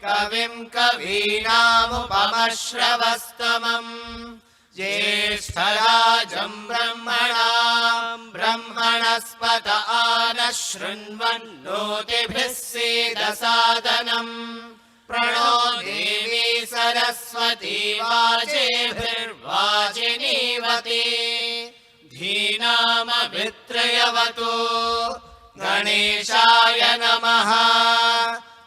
कविम् कवीनामुपमश्रवस्तमम् ज्येष्ठराजम् ब्रह्मणस्पत आनः शृण्वन्नोतिभिः सीदसादनम् प्रणो देवी सरस्वती वाजेभिर्वाजिनीवती धीनामभित्रयवतु गणेशाय नमः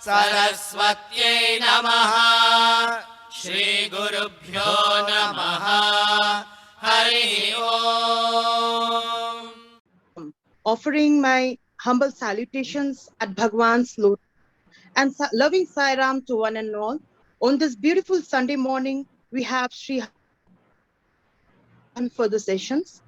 सरस्वत्यै नमः श्रीगुरुभ्यो नमः हरिः ओम्. Offering my humble salutations at Bhagwan's lotus and loving Sai Ram to one and all. On this beautiful Sunday morning, we have Sri for the sessions.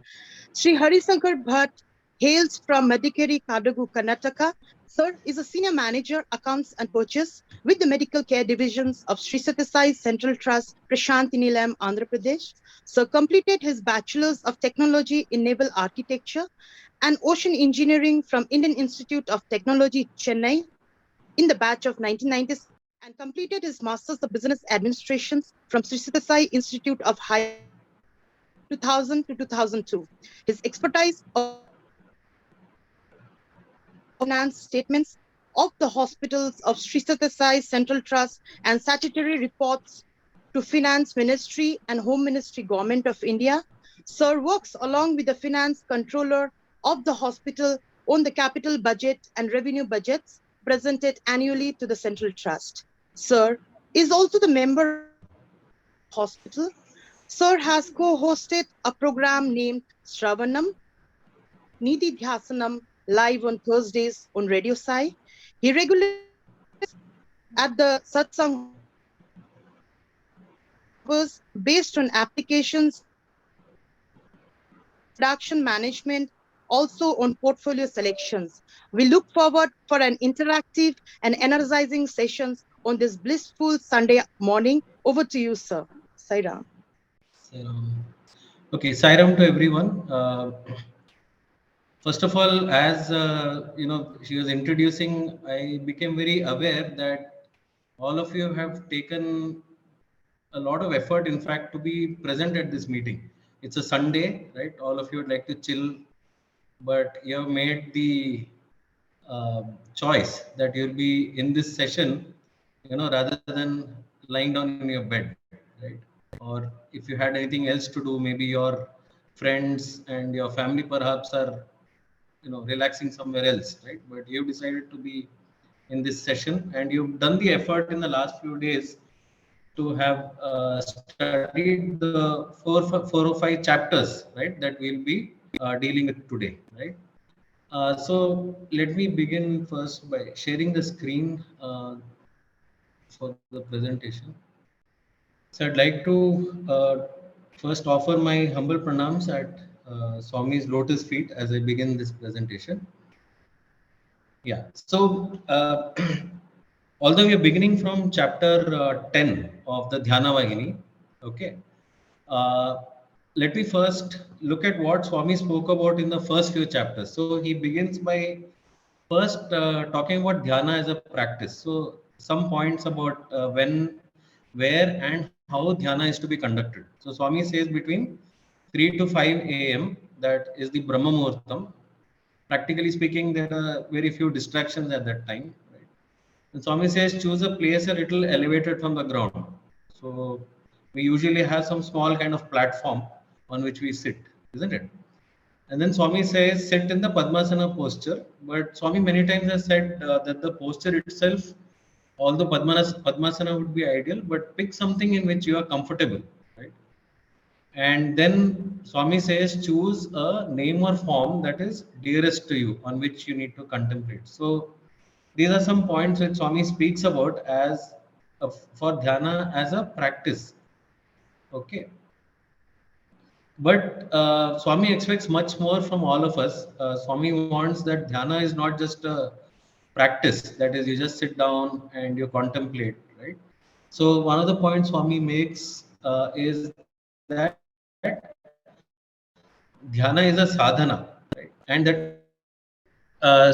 Sri Harisankar Bhatt hails from Madikeri, Kadagu, Karnataka. Sir is a senior manager, accounts and purchase with the medical care divisions of Sri Sathya Sai Central Trust, Prashanthi Nilayam, Andhra Pradesh. Sir completed his Bachelor's of Technology in Naval Architecture and Ocean Engineering from Indian Institute of Technology, Chennai, in the batch of 1990s, and completed his Masters of Business Administration from Sri Sathya Sai Institute of Higher 2000 to 2002. His expertise of finance statements of the hospitals of Sri Sathya Sai Central Trust and statutory reports to Finance Ministry and Home Ministry, Government of India. Sir works along with the Finance Controller of the hospital on the capital budget and revenue budgets presented annually to the Central Trust. Sir is also the member of the hospital. Sir has co-hosted a program named Shravanam Nidhi Dhyasanam live on Thursdays on Radio Sai. He regularly at the Satsang based on applications, production management, also on portfolio selections. We look forward for an interactive and energizing sessions on this blissful Sunday morning. Over to you, sir. Sai Ram. Okay, Sai Ram to everyone. First of all, as she was introducing, I became very aware that all of you have taken a lot of effort, in fact, to be present at this meeting. It's a Sunday, right? All of you would like to chill, but you have made the choice that you'll be in this session, rather than lying down in your bed, right? Or if you had anything else to do, maybe your friends and your family perhaps are, relaxing somewhere else, right? But you've decided to be in this session, and you've done the effort in the last few days to have studied the 4 or 5 chapters, right, that we'll be dealing with today, right? So let me begin first by sharing the screen for the presentation. So I'd like to first offer my humble pranams at Swami's lotus feet as I begin this presentation. Yeah, so although we are beginning from chapter 10 of the Dhyana Vahini, okay, let me first look at what Swami spoke about in the first few chapters. So he begins by first talking about Dhyana as a practice. So some points about when, where and how Dhyana is to be conducted. So Swami says between 3 to 5 a.m. that is the Brahma Muhurtam. Practically speaking, there are very few distractions at that time. Right? And Swami says choose a place a little elevated from the ground. So we usually have some small kind of platform on which we sit, isn't it? And then Swami says sit in the Padmasana posture. But Swami many times has said that the posture itself, although Padmasana would be ideal, but pick something in which you are comfortable, right? And then Swami says choose a name or form that is dearest to you, on which you need to contemplate. So these are some points which Swami speaks about as for Dhyana as a practice. Okay. But Swami expects much more from all of us. Swami wants that Dhyana is not just a practice, that is, you just sit down and you contemplate, right? So one of the points Swami makes is that Dhyana is a sadhana, right? And that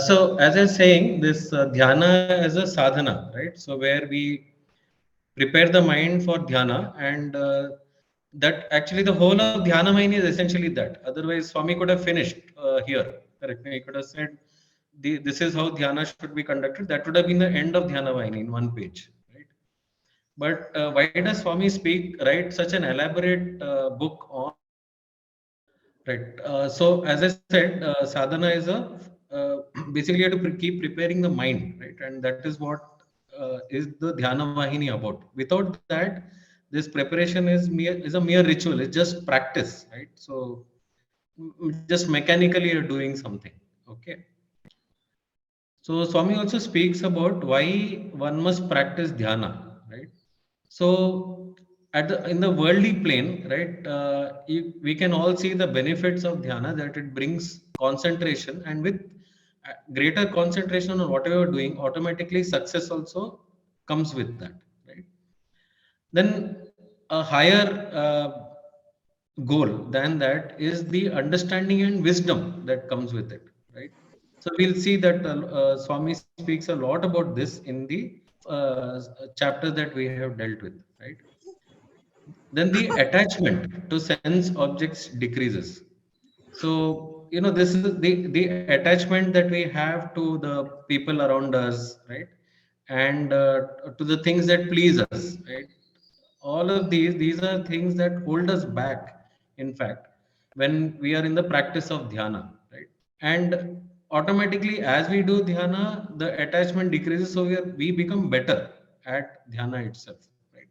so as I was saying, this Dhyana is a sadhana, right? So where we prepare the mind for dhyana, and that actually the whole of Dhyana Vahini is essentially that. Otherwise, Swami could have finished here. Correct? He could have said, this is how dhyana should be conducted. That would have been the end of Dhyana Vahini in one page. Right? But why does Swami write such an elaborate book on? Right. So as I said, sadhana is basically you have to keep preparing the mind, right? And that is what is the Dhyana Vahini about. Without that, this preparation is a mere ritual. It's just practice, right? So just mechanically you're doing something. Okay. So Swami also speaks about why one must practice dhyana, right? So in the worldly plane, right, we can all see the benefits of dhyana, that it brings concentration, and with greater concentration on whatever you're doing, automatically success also comes with that, right? Then a higher goal than that is the understanding and wisdom that comes with it, right? So we'll see that Swami speaks a lot about this in the chapters that we have dealt with, right? Then the attachment to sense objects decreases. So this is the attachment that we have to the people around us, right? And to the things that please us, right? All of these are things that hold us back, in fact, when we are in the practice of dhyana, right? And automatically, as we do dhyana, the attachment decreases, so we become better at dhyana itself, right?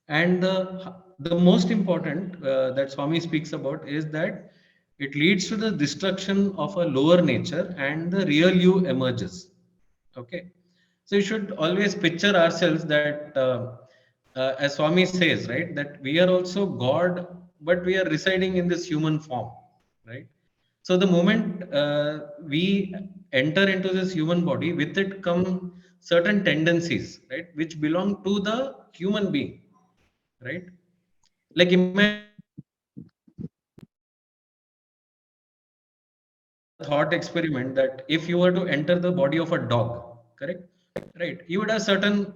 And the most important that Swami speaks about is that it leads to the destruction of a lower nature and the real you emerges. Okay. So you should always picture ourselves that, as Swami says, right, that we are also God, but we are residing in this human form, right? So the moment we enter into this human body, with it come certain tendencies, right, which belong to the human being, right? Like imagine thought experiment that if you were to enter the body of a dog, correct, right, you would have certain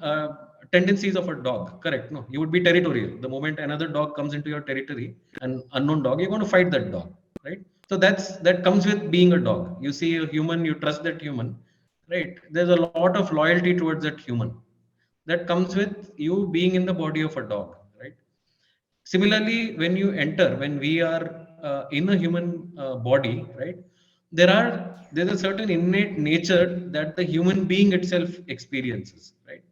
tendencies of a dog, correct? No, you would be territorial. The moment another dog comes into your territory, an unknown dog, you're going to fight that dog, right? So that comes with being a dog. You see a human, you trust that human, right? There's a lot of loyalty towards that human. That comes with you being in the body of a dog, right? Similarly, when we are in a human body, right, there's a certain innate nature that the human being itself experiences, right?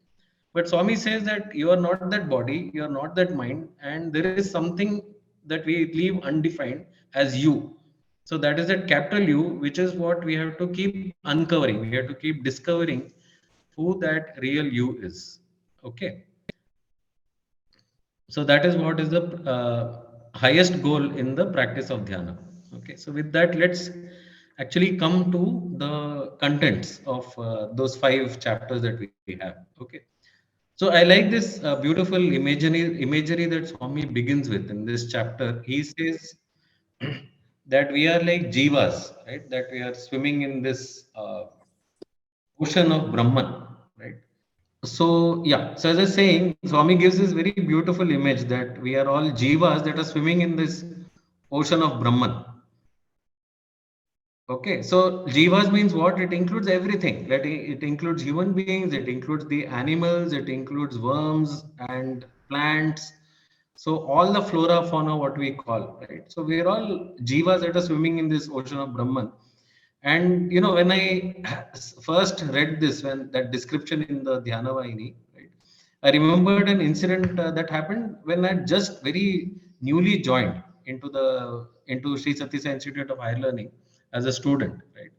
But Swami says that you are not that body, you are not that mind, and there is something that we leave undefined as you. So that is that capital U, which is what we have to keep uncovering. We have to keep discovering who that real you is. Okay. So that is what is the highest goal in the practice of dhyana. Okay, so with that, let's actually come to the contents of those 5 chapters that we have. Okay, so I like this beautiful imagery that Swami begins with in this chapter. He says that we are like jivas, right? That we are swimming in this ocean of Brahman, right? So yeah, so as I was saying, Swami gives this very beautiful image that we are all jivas that are swimming in this ocean of Brahman. Okay, so jivas means what? It includes everything. It includes human beings, it includes the animals, it includes worms and plants. So all the flora, fauna, what we call, right? So we are all jivas that are swimming in this ocean of Brahman. And when I first read this, when that description in the Dhyana Vahini, right, I remembered an incident that happened when I just very newly joined into Sri Sathya Sai Institute of Higher Learning as a student, right?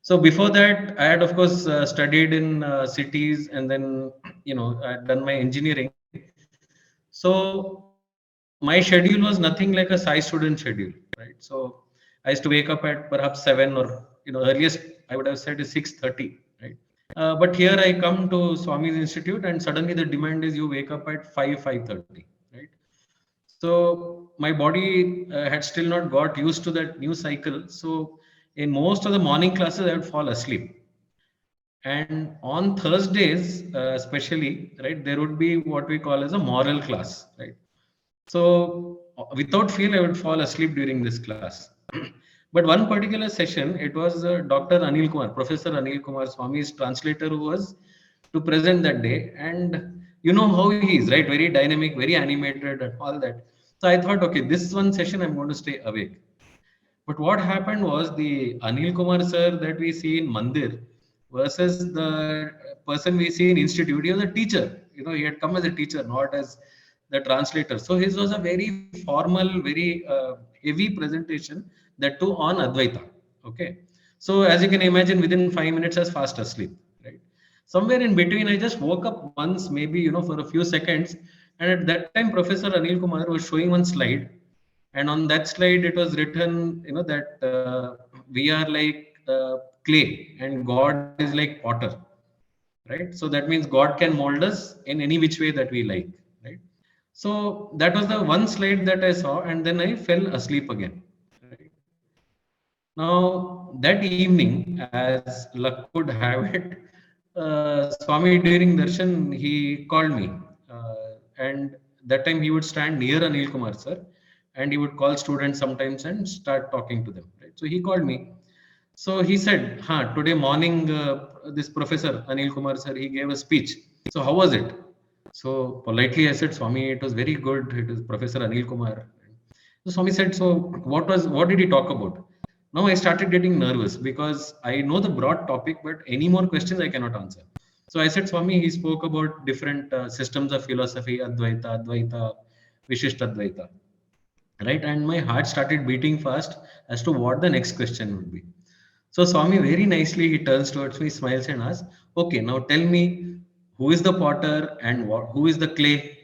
So before that, I had of course studied in cities, and then I had done my engineering. So my schedule was nothing like a Sai student schedule, right? So I used to wake up at perhaps 7, or earliest I would have said is 6:30, right? But here I come to Swami's Institute, and suddenly the demand is you wake up at 5:30, right? So my body had still not got used to that new cycle. So in most of the morning classes, I would fall asleep. And on Thursdays, especially, right, there would be what we call as a moral class, right? So without fail, I would fall asleep during this class. But one particular session, it was Dr. Anil Kumar, Professor Anil Kumar Swami's translator who was to present that day. And you know how he is, right? Very dynamic, very animated, and all that. So I thought, okay, this one session I'm going to stay awake. But what happened was the Anil Kumar sir that we see in Mandir versus the person we see in institute. He was a teacher. You know, he had come as a teacher, not as the translator. So his was a very formal, very heavy presentation, that too on Advaita. Okay. So as you can imagine, within 5 minutes, I was fast asleep. Right. Somewhere in between, I just woke up once, maybe for a few seconds, and at that time, Professor Anil Kumar was showing one slide, and on that slide it was written that we are like clay and God is like potter, right? So that means God can mold us in any which way that we like, right? So that was the one slide that I saw, and then I fell asleep again, right? Now that evening, as luck would have it, Swami during darshan he called me, and that time he would stand near Anil Kumar sir, and he would call students sometimes and start talking to them. Right. So he called me. So he said, today morning, this professor Anil Kumar sir, he gave a speech. So how was it? So politely I said, Swami, it was very good. It is Professor Anil Kumar. So Swami said, so what did he talk about? Now I started getting nervous because I know the broad topic, but any more questions I cannot answer. So I said, Swami, he spoke about different systems of philosophy, Advaita, Vishishtadvaita, right? And my heart started beating fast as to what the next question would be. So Swami very nicely, he turns towards me, smiles and asks, okay, now tell me, who is the potter and who is the clay?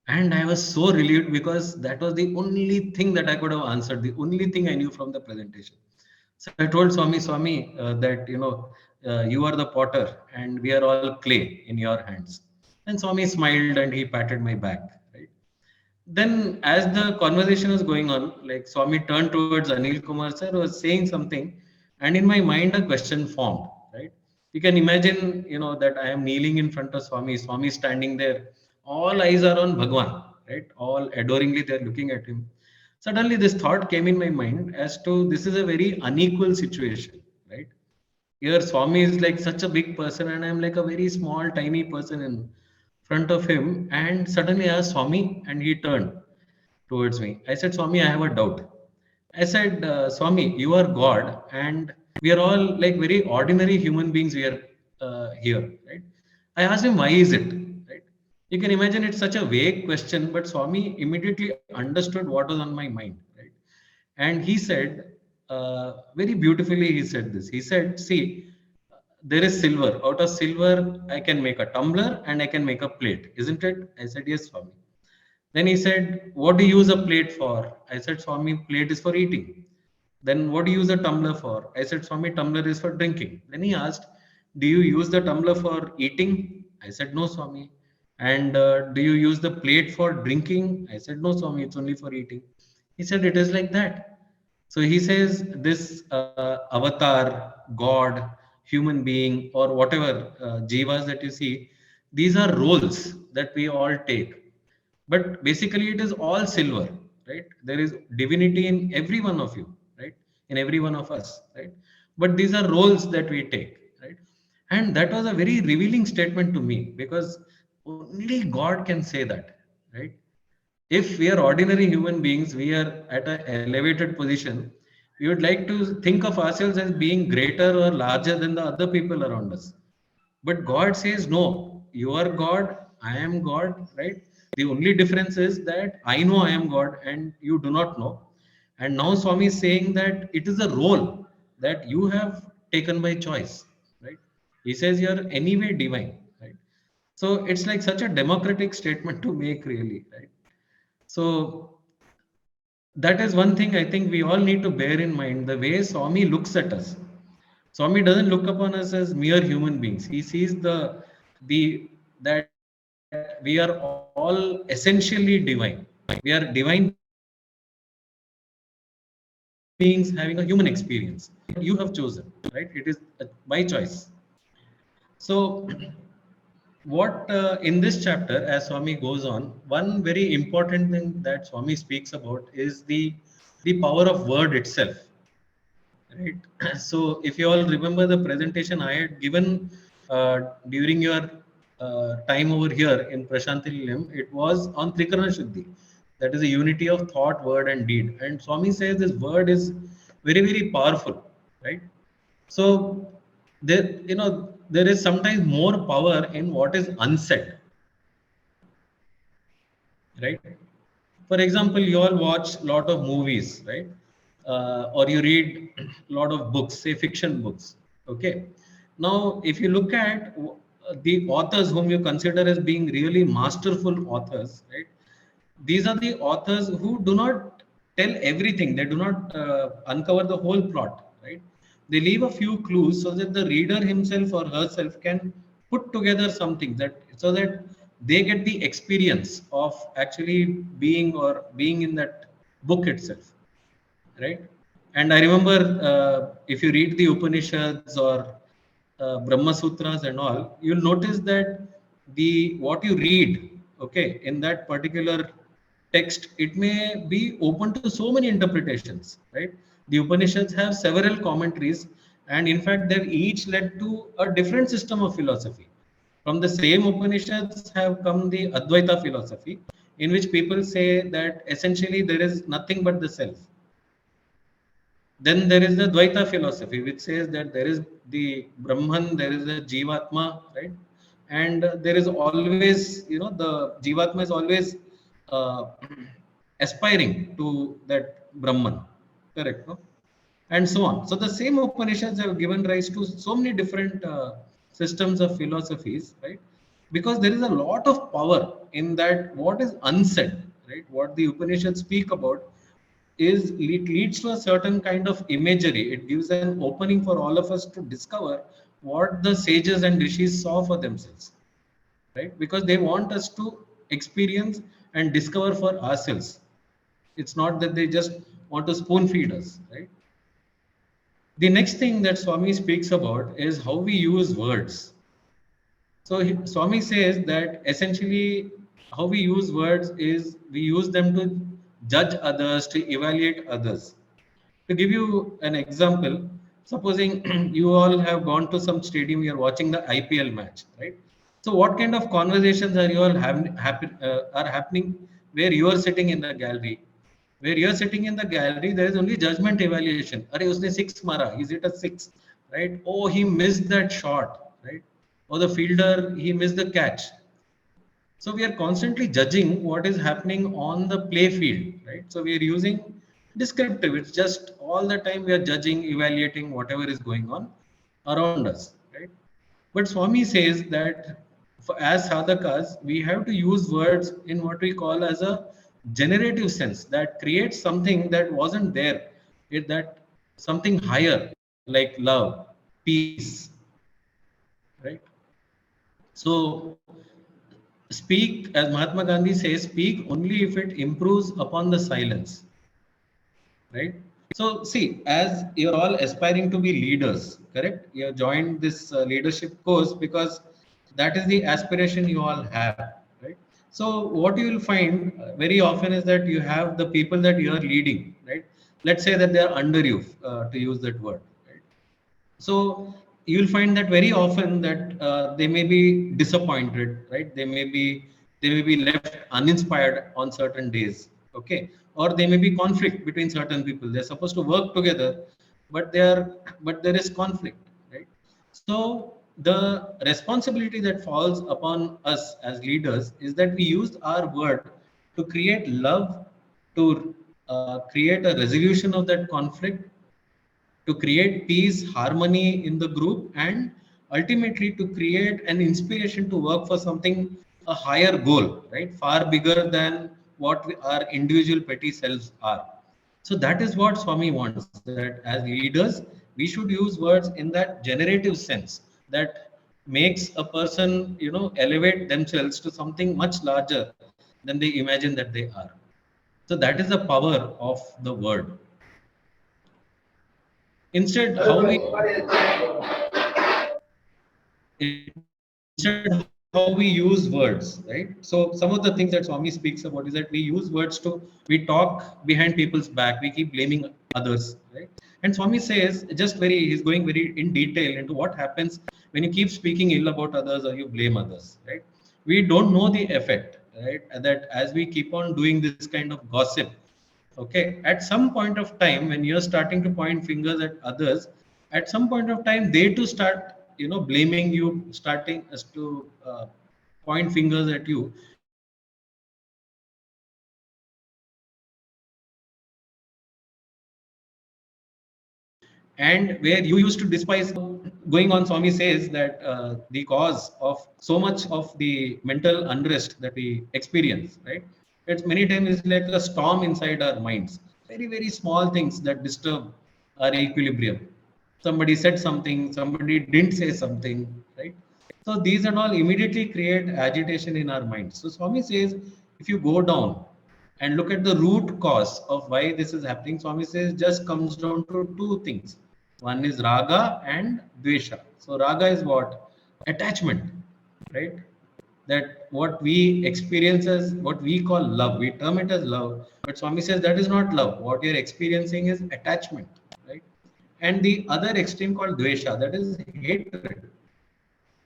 And I was so relieved because that was the only thing that I could have answered, the only thing I knew from the presentation. So I told Swami, that you are the potter and we are all clay in your hands. And Swami smiled and he patted my back. Right. Then, as the conversation was going on, like Swami turned towards Anil Kumar sir, was saying something, and in my mind a question formed. Right. You can imagine, that I am kneeling in front of Swami. Swami standing there. All eyes are on Bhagwan. Right. All adoringly they're looking at him. Suddenly, this thought came in my mind as to this is a very unequal situation. Right. Here, Swami is like such a big person, and I'm like a very small, tiny person in front of him. And suddenly, I asked Swami, and he turned towards me. I said, Swami, I have a doubt. I said, Swami, you are God, and we are all like very ordinary human beings. We are here, right? I asked him, why is it? Right? You can imagine it's such a vague question, but Swami immediately understood what was on my mind, right? And he said, very beautifully, he said this. He said, see, there is silver. Out of silver, I can make a tumbler and I can make a plate, isn't it? I said, yes, Swami. Then he said, what do you use a plate for? I said, Swami, plate is for eating. Then what do you use a tumbler for? I said, Swami, tumbler is for drinking. Then he asked, do you use the tumbler for eating? I said, no, Swami. And do you use the plate for drinking? I said, no, Swami, it's only for eating. He said, it is like that. So he says, this avatar, God, human being, or whatever jivas that you see, these are roles that we all take. But basically, it is all silver, right? There is divinity in every one of you, right? In every one of us, right? But these are roles that we take, right? And that was a very revealing statement to me because only God can say that, right? If we are ordinary human beings, we are at an elevated position, we would like to think of ourselves as being greater or larger than the other people around us. But God says, no, you are God, I am God, right? The only difference is that I know I am God and you do not know. And now Swami is saying that it is a role that you have taken by choice, right? He says you are anyway divine, right? So it's like such a democratic statement to make, really, right? So that is one thing I think we all need to bear in mind, the way Swami looks at us. Swami doesn't look upon us as mere human beings. He sees the that we are all essentially divine. We are divine beings having a human experience. You have chosen, right? It is by choice. And So what in this chapter, as Swami goes on, one very important thing that Swami speaks about is the power of word itself, right? So if you all remember the presentation I had given during your time over here in Prashanti Nilayam, it was on Trikarana Shuddhi, that is the unity of thought, word, and deed. And Swami says this word is very, very powerful, right? So there, there is sometimes more power in what is unsaid, right? For example, you all watch a lot of movies, right? Or you read a lot of books, say fiction books. Okay. Now, if you look at the authors whom you consider as being really masterful authors, right? These are the authors who do not tell everything. They do not uncover the whole plot, right? They leave a few clues so that the reader himself or herself can put together something that so that they get the experience of actually being in that book itself, right? And I remember if you read the Upanishads or Brahma Sutras and all, you'll notice that the what you read, okay, in that particular text, it may be open to so many interpretations, right? The Upanishads have several commentaries, and in fact, they've each led to a different system of philosophy. From the same Upanishads have come the Advaita philosophy, in which people say that essentially there is nothing but the self. Then there is the Dvaita philosophy, which says that there is the Brahman, there is the Jivatma, right? And there is always, the Jivatma is always uh, aspiring to that Brahman, correct? No? And so on. So the same Upanishads have given rise to so many different systems of philosophies, right? Because there is a lot of power in that what is unsaid, right? What the Upanishads speak about is it leads to a certain kind of imagery. It gives an opening for all of us to discover what the sages and rishis saw for themselves, right? Because they want us to experience and discover for ourselves. It's not that they just want to spoon feed us, right? The next thing that Swami speaks about is how we use words. So Swami says that essentially how we use words is we use them to judge others, to evaluate others. To give you an example, supposing you all have gone to some stadium, you're watching the IPL match, right? So what kind of conversations are you all are happening where you are sitting in the gallery? Where you are sitting in the gallery, there is only judgment evaluation. Are usne six mara? Is it a six? Right? Oh, he missed that shot, right? Or the fielder, he missed the catch. So we are constantly judging what is happening on the play field, right? So we are using descriptive. It's just all the time we are judging, evaluating whatever is going on around us, right? But Swami says that as sadhakas, we have to use words in what we call as a generative sense that creates something that wasn't there, that something higher like love, peace, right? So speak, as Mahatma Gandhi says, speak only if it improves upon the silence, right? So see, as you're all aspiring to be leaders, correct? You have joined this leadership course because that is the aspiration you all have, right? So what you will find very often is that you have the people that you are leading, right? Let's say that they are under you, to use that word, right? So you'll find that very often that they may be disappointed, right? They may be left uninspired on certain days, okay? Or they may be conflict between certain people. They're supposed to work together, but there is conflict, right? So the responsibility that falls upon us as leaders is that we use our word to create love, to create a resolution of that conflict, to create peace, harmony in the group, and ultimately to create an inspiration to work for something, a higher goal, right? Far bigger than what our individual petty selves are. So that is what Swami wants, that as leaders, we should use words in that generative sense that makes a person, elevate themselves to something much larger than they imagine that they are. So that is the power of the word. Instead, how we instead how we use words, right? So some of the things that Swami speaks about is that we use words we talk behind people's back, we keep blaming others, right? And Swami says, he's going very in detail into what happens when you keep speaking ill about others or you blame others, right? We don't know the effect, right? That as we keep on doing this kind of gossip, okay, at some point of time when you're starting to point fingers at others, at some point of time they too start, blaming you, starting as to point fingers at you. And where you used to despise, going on, Swami says that the cause of so much of the mental unrest that we experience, right, it's many times is like a storm inside our minds, very very small things that disturb our equilibrium. Somebody said something, somebody didn't say something, right? So these and all immediately create agitation in our minds. So Swami says, if you go down and look at the root cause of why this is happening, Swami says just comes down to two things. One is raga and dvesha. So raga is what? Attachment, right? That what we experience as what we call love, we term it as love, but Swami says that is not love. What you're experiencing is attachment, right? And the other extreme called dvesha, that is hatred.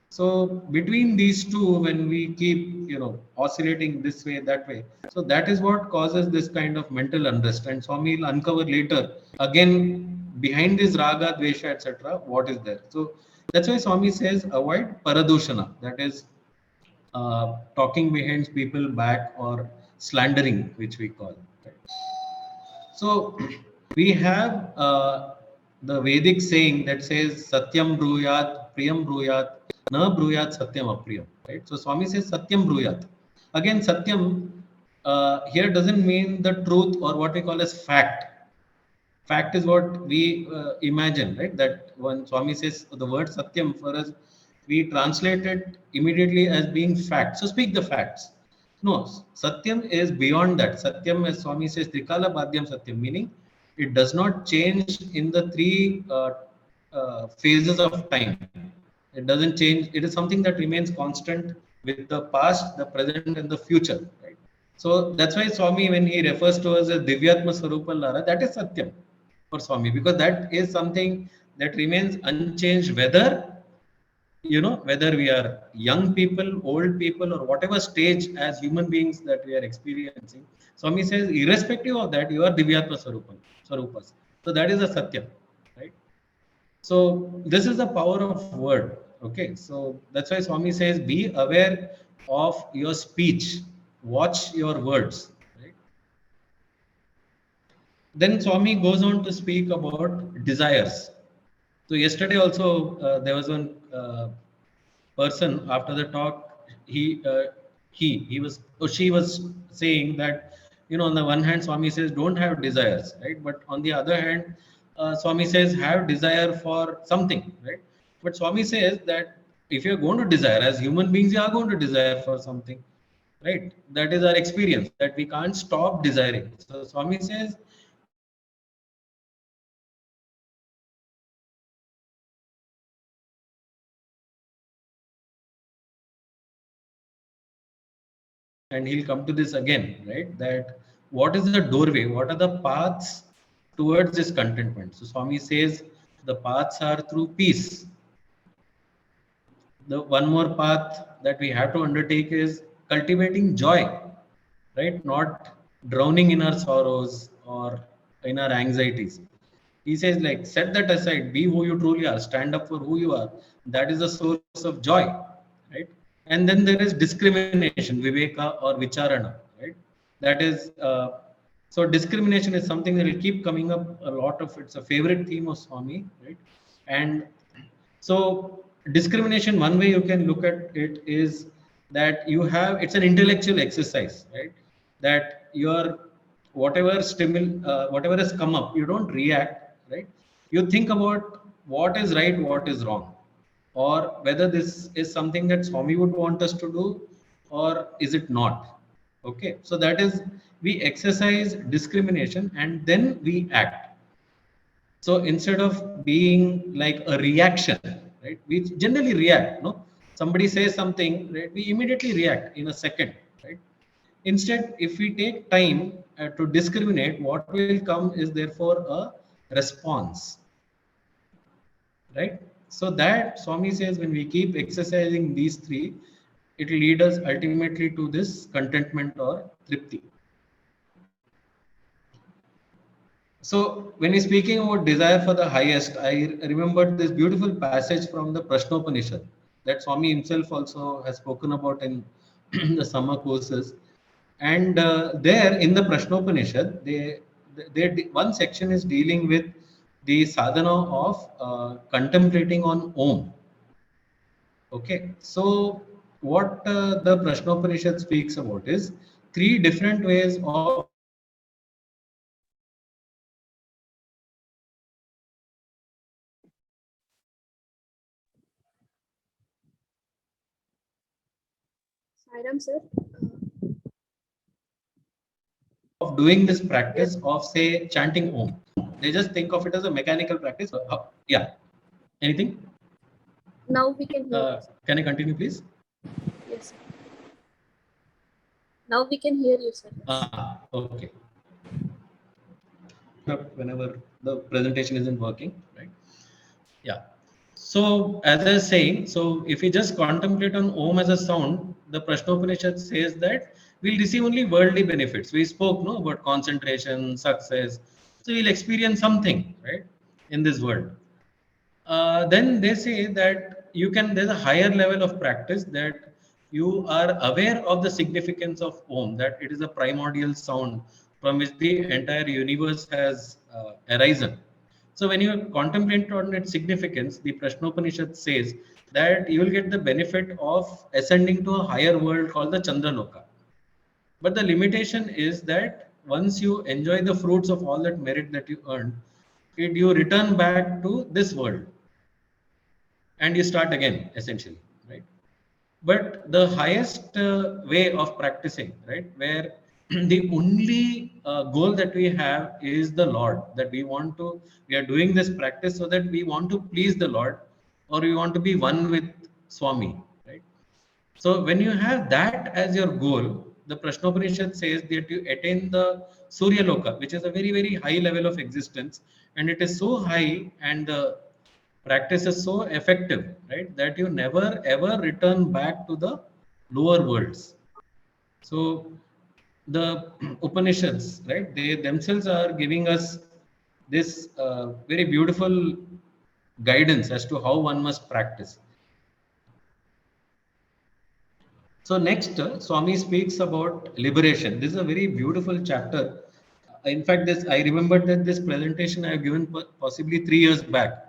So between these two, when we keep, oscillating this way, that way, so that is what causes this kind of mental unrest. And Swami will uncover later, again, behind this raga, dvesha, etc., what is there. So that's why Swami says avoid paradoshana, that is talking behind people back or slandering, which we call. Right? So we have the Vedic saying that says Satyam Bruyat, Priyam Bruyat, Na Bruyat Satyam Apriyam. Right? So Swami says Satyam Bruyat. Again, Satyam here doesn't mean the truth or what we call as fact. Fact is what we imagine, right? That when Swami says the word Satyam, for us, we translate it immediately as being fact. So speak the facts. No, Satyam is beyond that. Satyam, as Swami says, Trikala Badhyam Satyam, meaning it does not change in the three phases of time. It doesn't change. It is something that remains constant with the past, the present, and the future. Right? So that's why Swami, when he refers to us as Divyatma Swarupa Lara, that is Satyam for Swami, because that is something that remains unchanged, whether we are young people, old people, or whatever stage as human beings that we are experiencing. Swami says, irrespective of that, you are Divyatma Swarupas. So that is a Satyam, right? So this is the power of word. Okay, so that's why Swami says, be aware of your speech, watch your words. Right? Then Swami goes on to speak about desires. So yesterday also there was one person after the talk. She was saying that on the one hand Swami says don't have desires, right? But on the other hand, Swami says have desire for something, right? But Swami says that if you're going to desire, as human beings, you are going to desire for something, right? That is our experience, that we can't stop desiring. So Swami says, and he'll come to this again, right? That what is the doorway? What are the paths towards this contentment? So Swami says the paths are through peace. The one more path that we have to undertake is cultivating joy, right? Not drowning in our sorrows or in our anxieties. He says, like, set that aside, be who you truly are, stand up for who you are. That is the source of joy, right? And then there is discrimination, viveka or vicharana, right? That is, so discrimination is something that will keep coming up a lot of, it's a favorite theme of Swami, right? And so discrimination, one way you can look at it is that you have, it's an intellectual exercise, right? That your whatever whatever has come up, you don't react, right? You think about what is right, what is wrong, or whether this is something that Swami would want us to do, or is it not? Okay, so that is, we exercise discrimination and then we act. So instead of being like a reaction, right? We generally react, no? somebody says something, right, we immediately react in a second, right? Instead, if we take time to discriminate, what will come is therefore a response, right? So that Swami says when we keep exercising these three, it will lead us ultimately to this contentment or tripti. So when he's speaking about desire for the highest, I remembered this beautiful passage from the Prashnopanishad that Swami himself also has spoken about in the summer courses. And there in the Prashnopanishad, one section is dealing with the sadhana of contemplating on Om. Okay, so what the Prashnopanishad speaks about is three different ways of Sairam sir. of doing this practice of say chanting Om. They just think of it as a mechanical practice. Yeah. Anything? Now we can hear. Can I continue, please? Yes. Sir. Now we can hear you, sir. Okay. Whenever the presentation isn't working, right? Yeah. So as I was saying, so if we just contemplate on Om as a sound, the Prashnopanishad says that we'll receive only worldly benefits. We spoke no about concentration, success. So we'll experience something, right, in this world. Then they say that there's a higher level of practice that you are aware of the significance of Om, that it is a primordial sound from which the entire universe has arisen. So when you contemplate on its significance, the Prashnopanishad says that you will get the benefit of ascending to a higher world called the Chandraloka. But the limitation is that once you enjoy the fruits of all that merit that you earned, you return back to this world and you start again, essentially, right? But the highest way of practicing, right, where the only goal that we have is the Lord, that we are doing this practice so that we want to please the Lord, or we want to be one with Swami, right? So when you have that as your goal, the Prashnopanishad says that you attain the Surya Loka, which is a very, very high level of existence, and it is so high and the practice is so effective, right, that you never ever return back to the lower worlds. So the Upanishads, right, they themselves are giving us this very beautiful guidance as to how one must practice. So next, Swami speaks about liberation. This is a very beautiful chapter. In fact, I remember that this presentation I have given possibly 3 years back.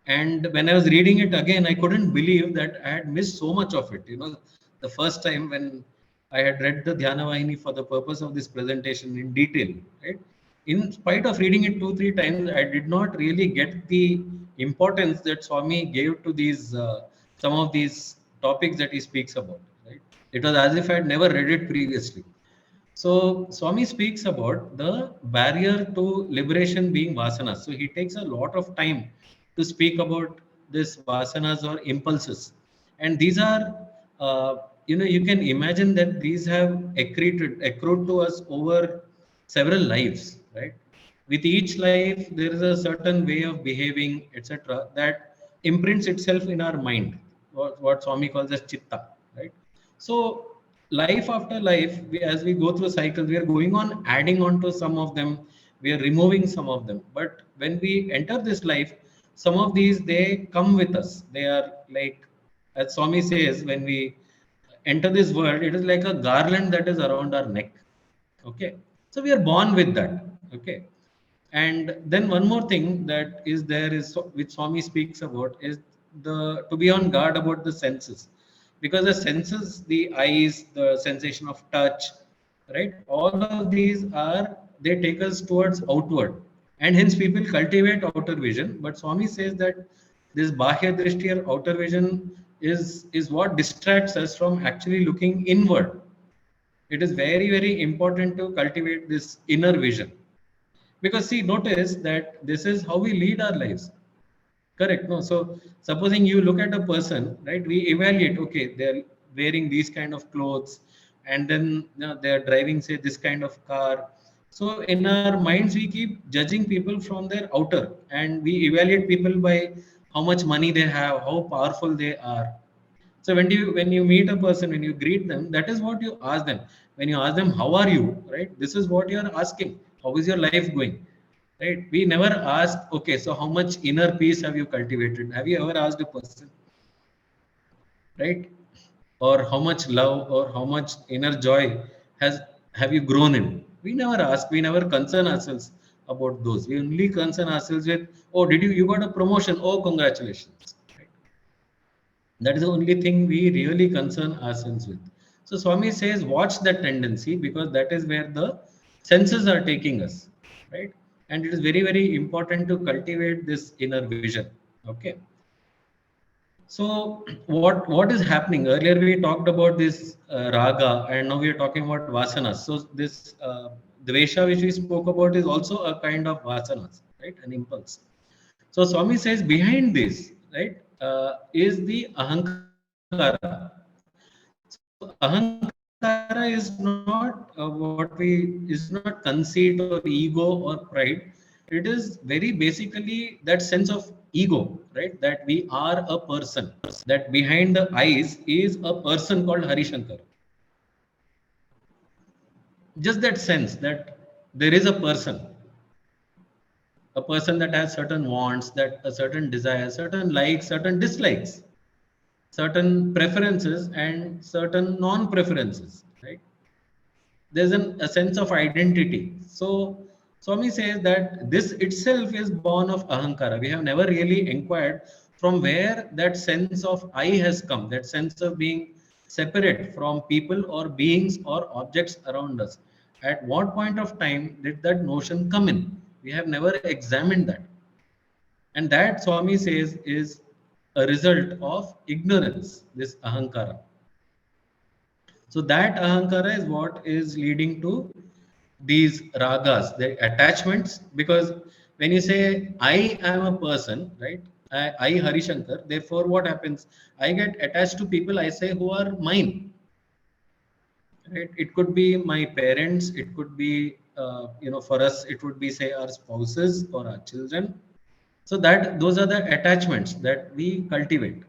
And when I was reading it again, I couldn't believe that I had missed so much of it. You know, the first time when I had read the Dhyana Vahini for the purpose of this presentation in detail, right? In spite of reading it 2-3 times, I did not really get the importance that Swami gave to these some of these topics that he speaks about. Right? It was as if I had never read it previously. So Swami speaks about the barrier to liberation being vasanas. So he takes a lot of time to speak about this vasanas or impulses, and these are you can imagine that these have accrued to us over several lives, right? With each life there is a certain way of behaving, etc., that imprints itself in our mind, what Swami calls as chitta, right? So life after life, as we go through cycles, we are going on adding on to some of them, we are removing some of them. But when we enter this life, some of these, they come with us. They are like, as Swami says, when we enter this world, it is like a garland that is around our neck. Okay, so we are born with that. Okay, and then one more thing that is there is which Swami speaks about is to be on guard about the senses, because the senses, the eyes, the sensation of touch, right, all of these they take us towards outward, and hence people cultivate outer vision. But Swami says that this bahya drishti or outer vision is what distracts us from actually looking inward. It is very, very important to cultivate this inner vision, because see, notice that this is how we lead our lives. Correct. No. So supposing you look at a person, right? We evaluate. Okay, they're wearing these kind of clothes, and then they're driving, say, this kind of car. So in our minds, we keep judging people from their outer, and we evaluate people by how much money they have, how powerful they are. So when you meet a person, when you greet them, that is what you ask them. When you ask them, how are you, right? This is what you are asking. How is your life going? Right? We never ask, okay, so how much inner peace have you cultivated? Have you ever asked a person, right? Or how much love or how much inner joy has have you grown in? We never ask, we never concern ourselves about those. We only concern ourselves with, oh, did you got a promotion? Oh, congratulations. Right? That is the only thing we really concern ourselves with. So Swami says, watch that tendency because that is where the senses are taking us, right? And it is very, very important to cultivate this inner vision. Okay. So what is happening? Earlier we talked about this raga, and now we are talking about vasanas. So this dvesha which we spoke about is also a kind of vasanas, right? An impulse. So Swami says behind this, right, is the ahankara. So ahankara is not is not conceit or ego or pride. It is very basically that sense of ego, right? That we are a person. That behind the eyes is a person called Harishankar. Just that sense that there is a person that has certain wants, that a certain desires, certain likes, certain dislikes, certain preferences, and certain non-preferences. Right? There's a sense of identity. So Swami says that this itself is born of ahankara. We have never really inquired from where that sense of I has come, that sense of being separate from people or beings or objects around us. At what point of time did that notion come in? We have never examined that. And that Swami says is a result of ignorance, this ahankara. So that ahankara is what is leading to these ragas, the attachments. Because when you say I am a person, right? I Harishankar, therefore what happens? I get attached to people I say who are mine. Right? It could be my parents, it could be for us, it would be say our spouses or our children. So that those are the attachments that we cultivate.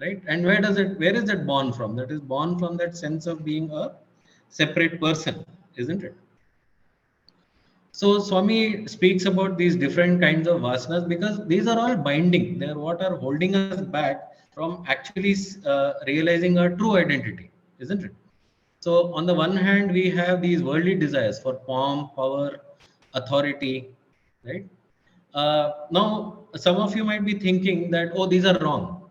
Right? And where is that born from? That is born from that sense of being a separate person, isn't it? So Swami speaks about these different kinds of vasanas because these are all binding. They are what are holding us back from actually realizing our true identity, isn't it? So on the one hand, we have these worldly desires for pomp, power, authority, right? Now, some of you might be thinking that, oh, these are wrong,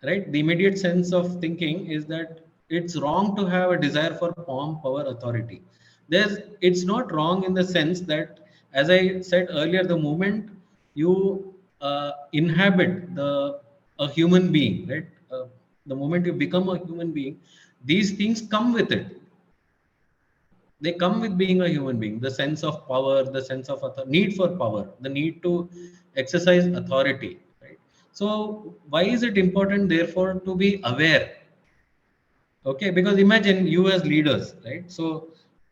right? The immediate sense of thinking is that it's wrong to have a desire for pomp, power, authority. It's not wrong in the sense that, as I said earlier, the moment you inhabit a human being, right? The moment you become a human being, these things come with it. They come with being a human being. The sense of power, the sense of need for power, the need to exercise authority. Right? So why is it important, therefore, to be aware? Okay, because imagine you as leaders, right? So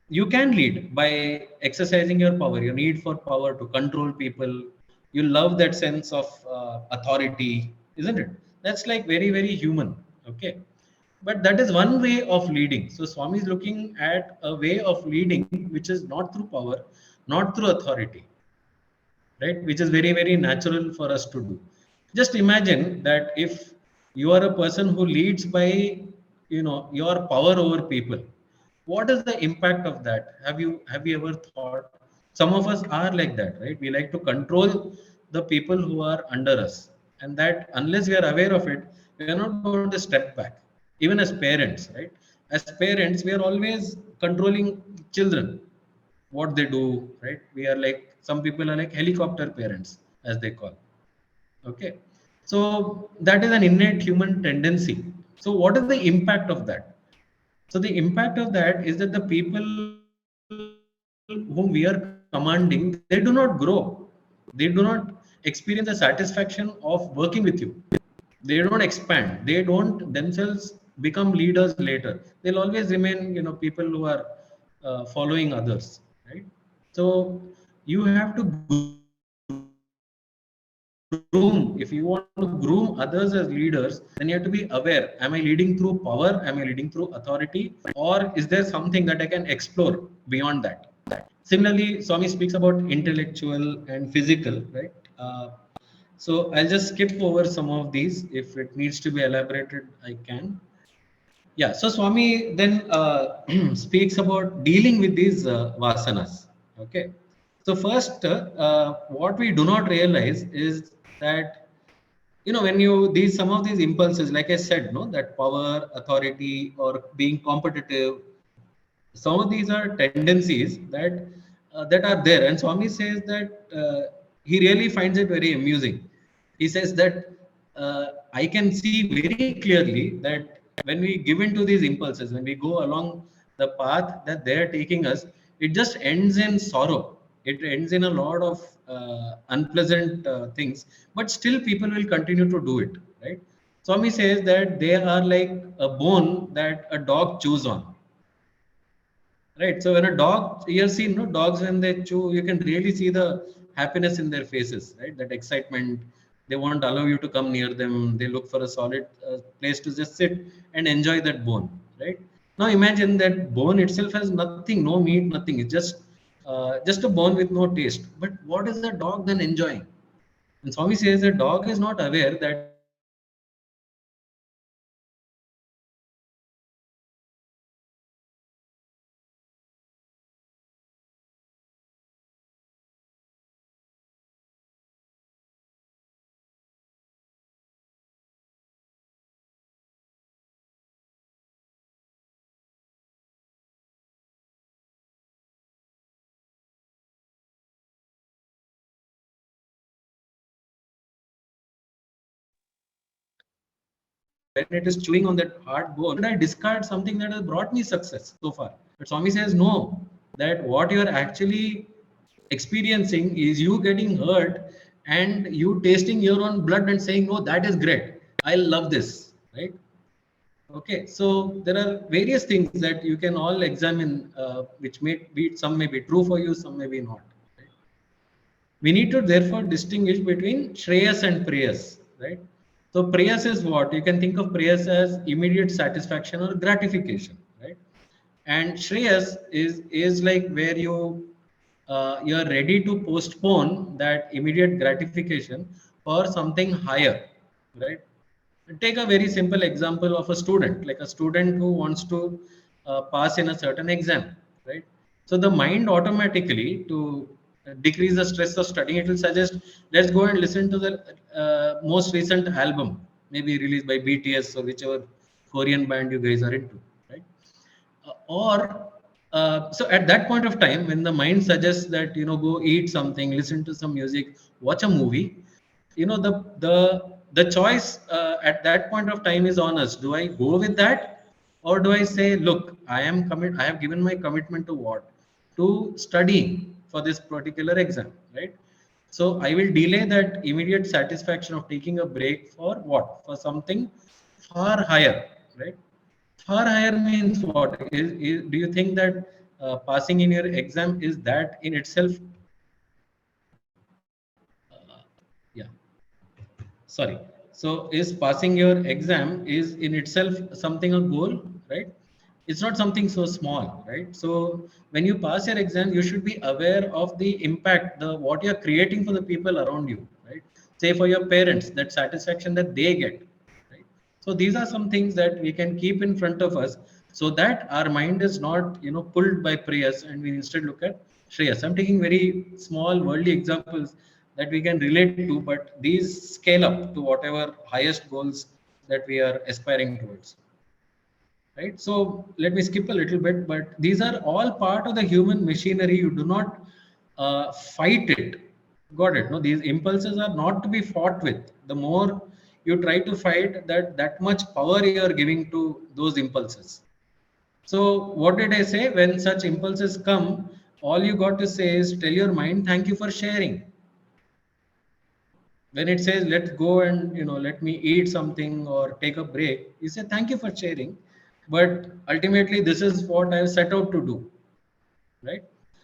you can lead by exercising your power, your need for power to control people. You love that sense of authority, isn't it? That's like very, very human. Okay. But that is one way of leading. So Swami is looking at a way of leading which is not through power, not through authority, right? Which is very, very natural for us to do. Just imagine that if you are a person who leads by, your power over people, what is the impact of that? Have you ever thought? Some of us are like that, right? We like to control the people who are under us, and that unless we are aware of it, we are not going to step back. Even as parents, right? As parents, we are always controlling children, what they do, right? We are like, some people are like helicopter parents, as they call. Okay. So that is an innate human tendency. So what is the impact of that? So the impact of that is that the people whom we are commanding, they do not grow. They do not experience the satisfaction of working with you. They don't expand. They don't themselves become leaders later. They'll always remain, people who are following others, right? So you have to groom. If you want to groom others as leaders, then you have to be aware: am I leading through power? Am I leading through authority? Or is there something that I can explore beyond that? Similarly, Swami speaks about intellectual and physical, right? So I'll just skip over some of these. If it needs to be elaborated, I can. Yeah, so Swami then speaks about dealing with these vasanas. Okay, so first, what we do not realize is that, when you these some of these impulses, like I said, no, that power, authority, or being competitive, some of these are tendencies that are there. And Swami says that he really finds it very amusing. He says that I can see very clearly that when we give into these impulses, when we go along the path that they are taking us, it just ends in sorrow. It ends in a lot of unpleasant things, but still people will continue to do it, right? Swami says that they are like a bone that a dog chews on. Right. So when a dog, you have seen, no, dogs when they chew, you can really see the happiness in their faces, right? That excitement. They won't allow you to come near them. They look for a solid place to just sit and enjoy that bone, right? Now imagine that bone itself has nothing, no meat, nothing. It's just a bone with no taste. But what is the dog then enjoying? And Swami says the dog is not aware that when it is chewing on that hard bone, should I discard something that has brought me success so far? But Swami says no, that what you are actually experiencing is you getting hurt and you tasting your own blood and saying, no, that is great. I love this, right? Okay, so there are various things that you can all examine, which may be, some may be true for you, some may be not. Right? We need to therefore distinguish between Shreyas and Preyas, right? So Preyas is what? You can think of Preyas as immediate satisfaction or gratification, right? And Shreyas is like where you are ready to postpone that immediate gratification for something higher, right? Take a very simple example of a student, like a student who wants to pass in a certain exam, right? So the mind automatically, to decrease the stress of studying, it will suggest, let's go and listen to the most recent album, maybe released by BTS or whichever Korean band you guys are into, right? Or so at that point of time, when the mind suggests that, go eat something, listen to some music, watch a movie, the choice at that point of time is on us. Do I go with that, or do I say, look, I have given my commitment to what? To studying for this particular exam, right? So I will delay that immediate satisfaction of taking a break for what? For something far higher, right? Far higher means what? Do you think that passing in your exam is that in itself? Yeah, sorry. So is passing your exam is in itself something a goal, right? It's not something so small, right? So when you pass your exam, you should be aware of the impact, the what you're creating for the people around you, right? Say for your parents, that satisfaction that they get, right? So these are some things that we can keep in front of us, so that our mind is not, pulled by prayers, and we instead look at Shreyas. I'm taking very small worldly examples that we can relate to, but these scale up to whatever highest goals that we are aspiring towards. Right. So let me skip a little bit, but these are all part of the human machinery. You do not fight it. Got it? No, these impulses are not to be fought with. The more you try to fight, that much power you are giving to those impulses. So what did I say? When such impulses come, all you got to say is tell your mind, thank you for sharing. when it says let's go and let me eat something or take a break, you say thank you for sharing, but ultimately this is what I set out to do, right?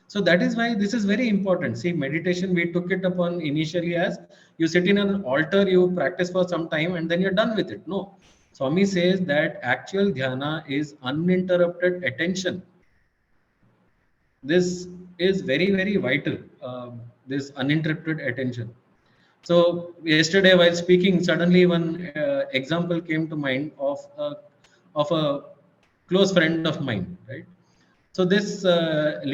So that is why this is very important. See, meditation, we took it upon initially as you sit in an altar, you practice for some time and then you're done with it. No, Swami says that actual dhyana is uninterrupted attention. This is very, very vital, this uninterrupted attention. So yesterday while speaking, suddenly one example came to mind of a close friend of mine, right? So this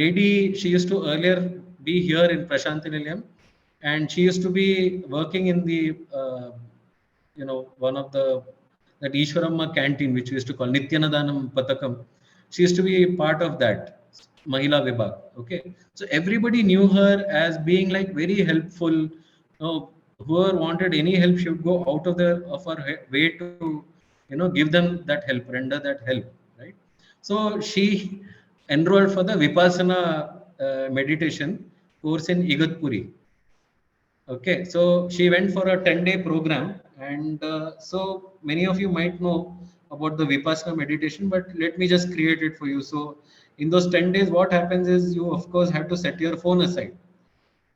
lady, she used to earlier be here in Prasanthi Nilayam, and she used to be working in the one of the that Ishwaramma canteen, which we used to call Nityanadhanam Patakam. She used to be part of that Mahila Vibhag. Okay, so everybody knew her as being like very helpful. Whoever wanted any help, she would go out of her way to give them that help, render that help, right? So she enrolled for the Vipassana meditation course in Igatpuri. Okay, so she went for a 10-day program, and so many of you might know about the Vipassana meditation, but let me just create it for you. So, in those 10 days, what happens is you, of course, have to set your phone aside,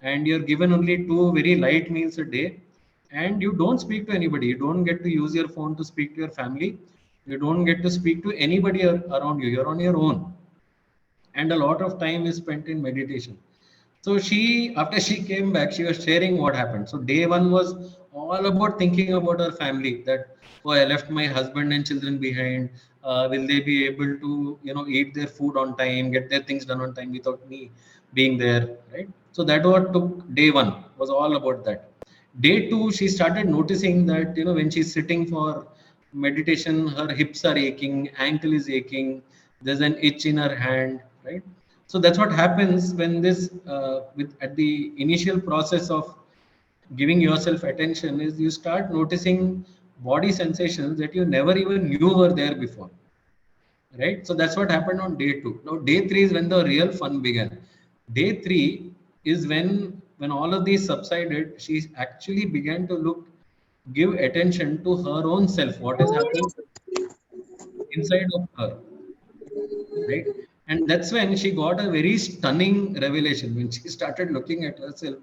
and you're given only 2 very light meals a day, and you don't speak to anybody. You don't get to use your phone to speak to your family. You don't get to speak to anybody around you. You're on your own, and a lot of time is spent in meditation. So she, after she came back, she was sharing what happened. So day one was all about thinking about her family. That, oh, I left my husband and children behind. Will they be able to, eat their food on time, get their things done on time without me being there, right? So that what took day one was all about that. Day two, she started noticing that when she's sitting for meditation, her hips are aching, ankle is aching, there's an itch in her hand, right? So that's what happens when this with at the initial process of giving yourself attention is you start noticing body sensations that you never even knew were there before, right? So that's what happened on day two. Now day three is when the real fun began. Day three is when all of these subsided, she actually began to give attention to her own self, what is happening inside of her, right? And that's when she got a very stunning revelation. When she started looking at herself,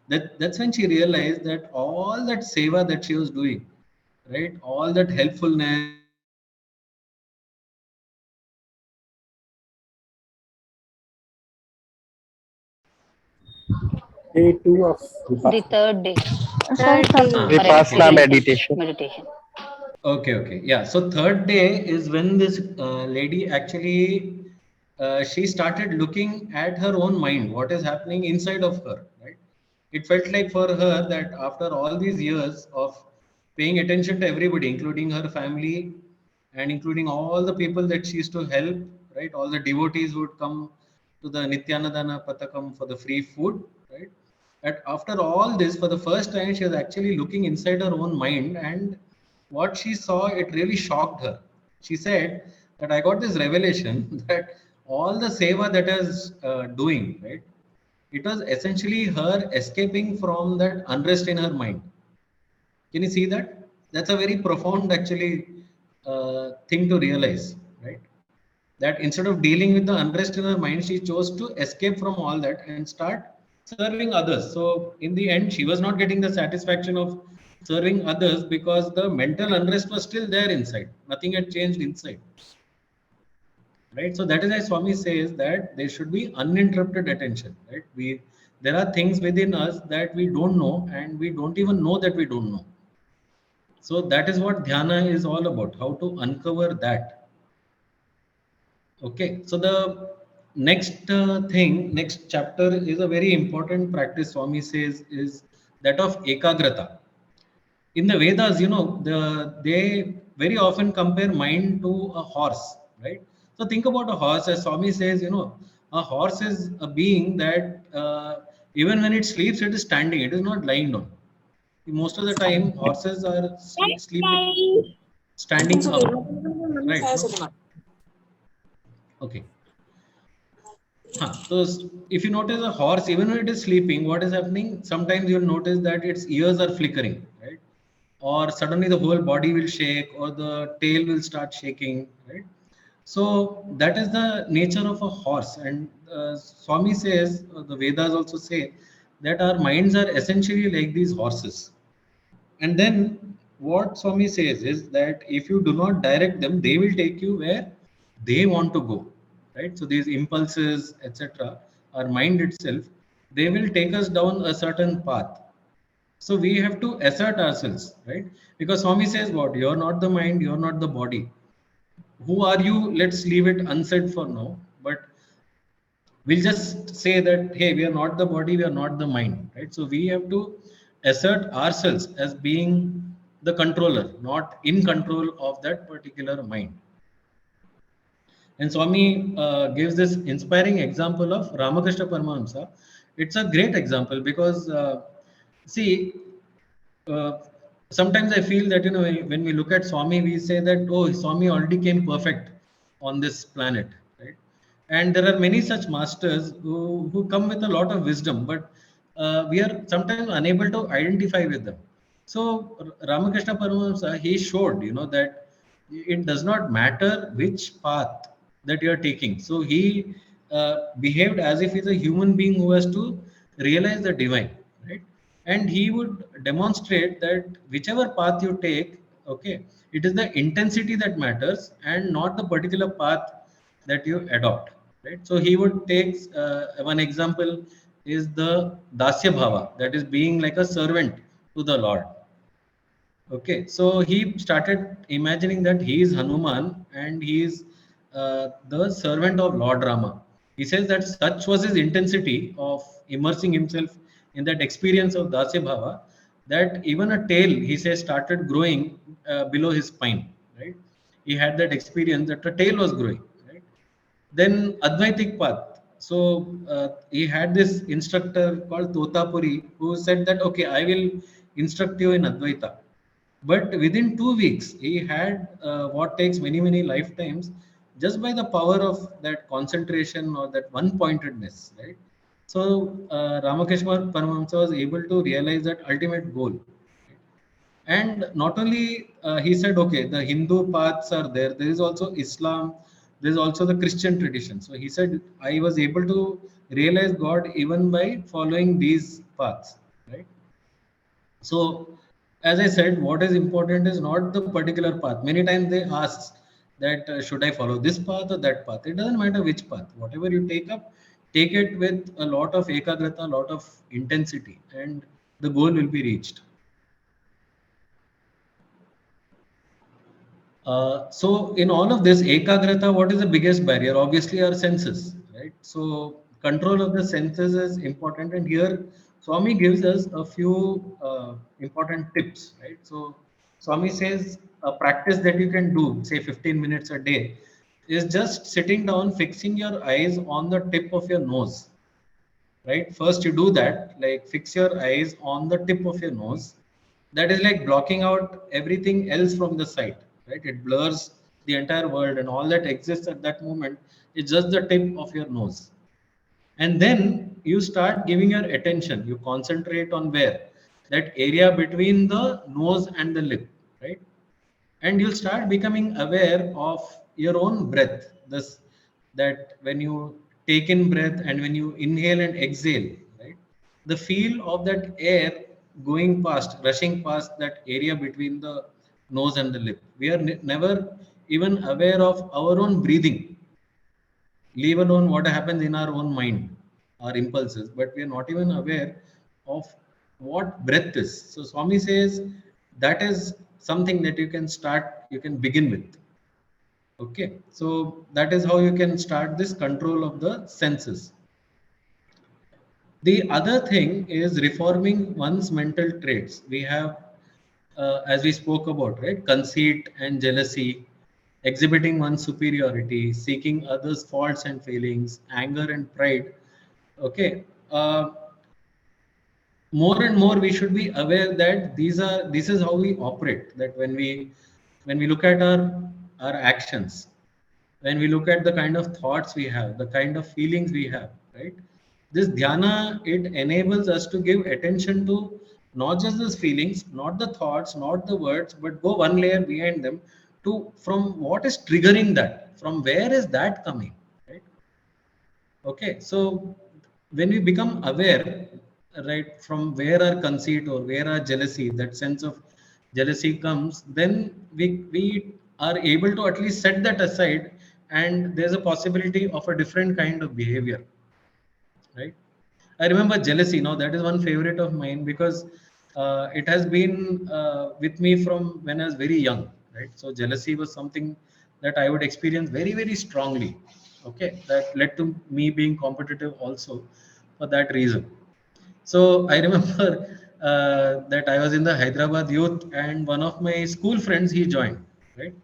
that's when she realized that all that seva that she was doing, right, all that helpfulness, Day two of The Vipassana. third day Third day. or Vipassana meditation. meditation. okay, yeah. So third day is when this lady actually she started looking at her own mind, what is happening inside of her, right? It felt like for her that after all these years of paying attention to everybody, including her family and including all the people that she used to help, right? All the devotees would come to the Nityanadana Patakam for the free food, right? And after all this, for the first time, she was actually looking inside her own mind, and what she saw, it really shocked her. She said that I got this revelation that all the seva that is doing, right? It was essentially her escaping from that unrest in her mind. Can you see that? That's a very profound, actually, thing to realize, right? That instead of dealing with the unrest in her mind, she chose to escape from all that and start serving others. So in the end, she was not getting the satisfaction of serving others because the mental unrest was still there inside. Nothing had changed inside, right? So that is why Swami says that there should be uninterrupted attention, right? There are things within us that we don't know, and we don't even know that we don't know. So that is what dhyana is all about, how to uncover that. Okay, so the next chapter is a very important practice, Swami says, is that of ekagrata. In the Vedas, they very often compare mind to a horse, right? So think about a horse, as Swami says, a horse is a being that even when it sleeps, it is standing, it is not lying down. Most of the time, horses are sleeping, standing up, right? No? Okay. So if you notice a horse, even when it is sleeping, what is happening? Sometimes you'll notice that its ears are flickering, right? Or suddenly the whole body will shake, or the tail will start shaking, right? So that is the nature of a horse. And Swami says, the Vedas also say that our minds are essentially like these horses. And then what Swami says is that if you do not direct them, they will take you where they want to go. Right? So these impulses, etc., our mind itself, they will take us down a certain path. So we have to assert ourselves, right? Because Swami says what? You're not the mind, you're not the body. Who are you? Let's leave it unsaid for now. But we'll just say that, hey, we are not the body, we are not the mind, right? So we have to assert ourselves as being the controller, not in control of that particular mind. And Swami gives this inspiring example of Ramakrishna Paramahamsa. It's a great example because see, uh, sometimes I feel that when we look at Swami, we say that, oh, Swami already came perfect on this planet, right? And there are many such masters who come with a lot of wisdom, but we are sometimes unable to identify with them. So Ramakrishna Paramahamsa, he showed, that it does not matter which path that you are taking. So he behaved as if he's a human being who has to realize the divine, right? And he would demonstrate that whichever path you take, okay, it is the intensity that matters and not the particular path that you adopt, right? So he would take one example is the dasya bhava, that is being like a servant to the Lord. Okay, so he started imagining that he is Hanuman and he is the servant of Lord Rama. He says that such was his intensity of immersing himself in that experience of Dasya Bhava that even a tail, he says, started growing below his spine. Right? He had that experience that the tail was growing. Right? Then Advaitik path. So he had this instructor called Totapuri who said that, okay, I will instruct you in Advaita. But within 2 weeks, he had what takes many, many lifetimes just by the power of that concentration or that one pointedness, right? So Ramakrishna Paramahamsa was able to realize that ultimate goal. And not only he said, okay, the Hindu paths are there, there is also Islam, there is also the Christian tradition. So he said, I was able to realize God even by following these paths, right? So, as I said, what is important is not the particular path. Many times they ask that should I follow this path or that path? It doesn't matter which path. Whatever you take up, take it with a lot of ekagrata, a lot of intensity, and the goal will be reached. So, in all of this, ekagrata, what is the biggest barrier? Obviously, our senses, right? So, control of the senses is important, and here Swami gives us a few important tips, right? So, Swami says a practice that you can do, say 15 minutes a day, is just sitting down, fixing your eyes on the tip of your nose, right? First, you do that, like fix your eyes on the tip of your nose. That is like blocking out everything else from the sight, right? It blurs the entire world, and all that exists at that moment is just the tip of your nose. And then you start giving your attention, you concentrate on where? That area between the nose and the lip, right? And you'll start becoming aware of your own breath. This that when you take in breath and when you inhale and exhale, right? The feel of that air going past, rushing past that area between the nose and the lip. We are never even aware of our own breathing, leave alone what happens in our own mind, our impulses, but we are not even aware of what breath is. So Swami says that is something that you can start, you can begin with. Okay, so that is how you can start this control of the senses. The other thing is reforming one's mental traits. We have, as we spoke about, right, conceit and jealousy, exhibiting one's superiority, seeking others' faults and failings, anger and pride. Okay, more and more we should be aware that this is how we operate. That when we look at our actions, when we look at the kind of thoughts we have, the kind of feelings we have, right? This dhyana, it enables us to give attention to not just those feelings, not the thoughts, not the words, but go one layer behind them to from what is triggering that, from where is that coming, right? Okay, so when we become aware, right, from where our conceit or where our jealousy, that sense of jealousy comes, then we are able to at least set that aside, and there's a possibility of a different kind of behavior, right? I remember jealousy. Now that is one favorite of mine because it has been with me from when I was very young, right? So jealousy was something that I would experience very, very strongly. Okay, that led to me being competitive also for that reason. So I remember that I was in the Hyderabad youth, and one of my school friends he joined, right?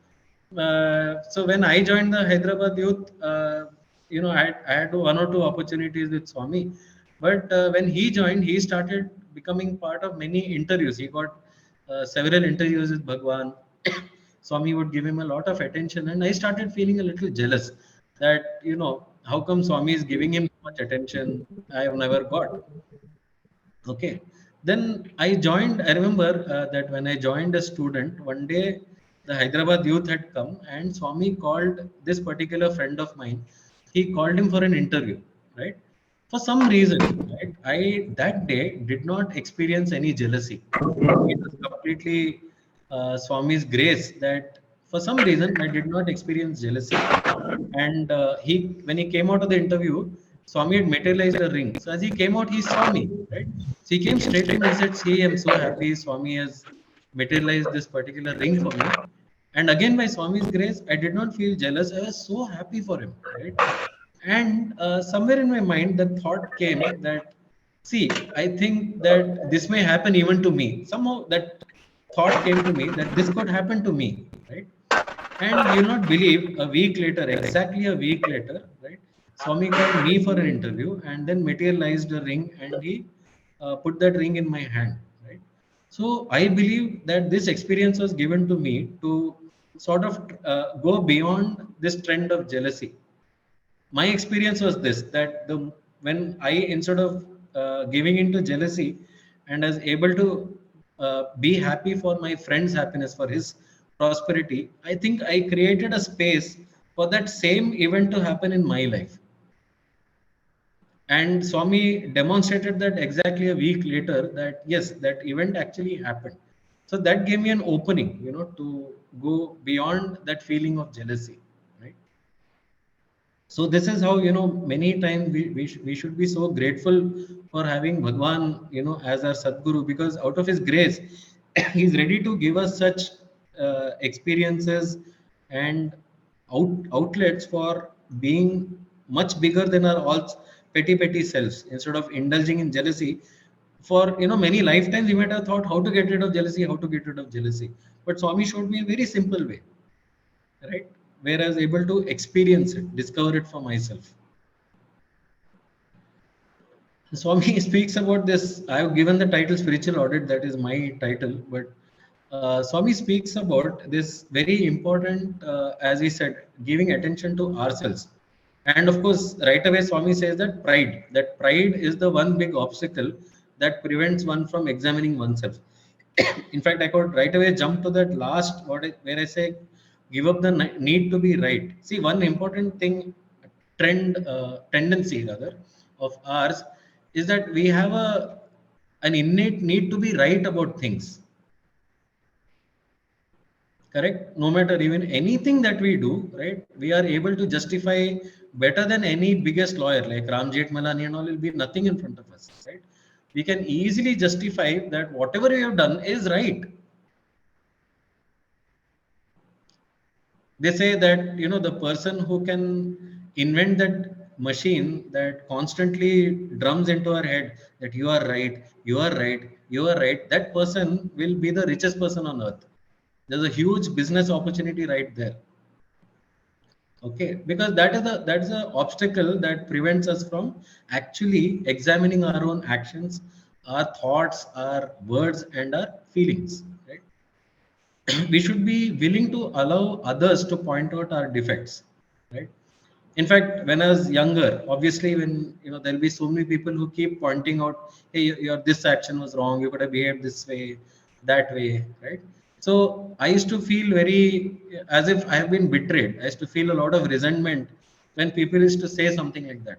So when I joined the Hyderabad youth, I had one or two opportunities with Swami, but when he joined, he started becoming part of many interviews. He got several interviews with Bhagwan. Swami would give him a lot of attention, and I started feeling a little jealous that how come Swami is giving him so much attention I have never got. Okay. Then I joined. I remember that when I joined a student, one day the Hyderabad youth had come and Swami called this particular friend of mine. He called him for an interview, right? For some reason, right? I that day did not experience any jealousy. It was completely Swami's grace that for some reason I did not experience jealousy. And when he came out of the interview, Swami had materialized a ring. So as he came out, he saw me, right? So he came straight to me and said, "See, I'm so happy Swami has materialized this particular ring for me." And again, by Swami's grace, I did not feel jealous. I was so happy for him, right? And somewhere in my mind, the thought came that, see, I think that this may happen even to me. Somehow that thought came to me that this could happen to me, right? And you'll not believe, a week later, exactly a week later, right? Swami called me for an interview and then materialized a ring and he put that ring in my hand, right? So I believe that this experience was given to me to sort of go beyond this trend of jealousy. My experience was this, that when I, instead of giving into jealousy and as able to be happy for my friend's happiness, for his prosperity, I think I created a space for that same event to happen in my life. And Swami demonstrated that exactly a week later that yes, that event actually happened. So that gave me an opening, to go beyond that feeling of jealousy, right? So this is how, many times we should be so grateful for having Bhagwan, as our Sadguru, because out of his grace, he's ready to give us such experiences and outlets for being much bigger than our all petty selves. Instead of indulging in jealousy, for many lifetimes we might have thought how to get rid of jealousy, but Swami showed me a very simple way, right, where I was able to experience it, discover it for myself. Swami speaks about this. I have given the title Spiritual Audit, that is my title, but Swami speaks about this very important, as he said, giving attention to ourselves. And of course, right away, Swami says that pride is the one big obstacle that prevents one from examining oneself. In fact, I could right away jump to that last where I say, give up the need to be right. See, one important thing, tendency rather, of ours is that we have an innate need to be right about things. Correct? No matter even anything that we do, right? We are able to justify better than any biggest lawyer like Ram Jethmalani and all will be nothing in front of us, right? We can easily justify that whatever we have done is right. They say that, the person who can invent that machine that constantly drums into our head that you are right, you are right, you are right, that person will be the richest person on earth. There's a huge business opportunity right there. Okay, because that's the obstacle that prevents us from actually examining our own actions, our thoughts, our words, and our feelings. Right? We should be willing to allow others to point out our defects. right? In fact, when I was younger, obviously, when there'll be so many people who keep pointing out, hey, your this action was wrong. You could have behaved this way, that way, right? So I used to feel very as if I have been betrayed. I used to feel a lot of resentment when people used to say something like that.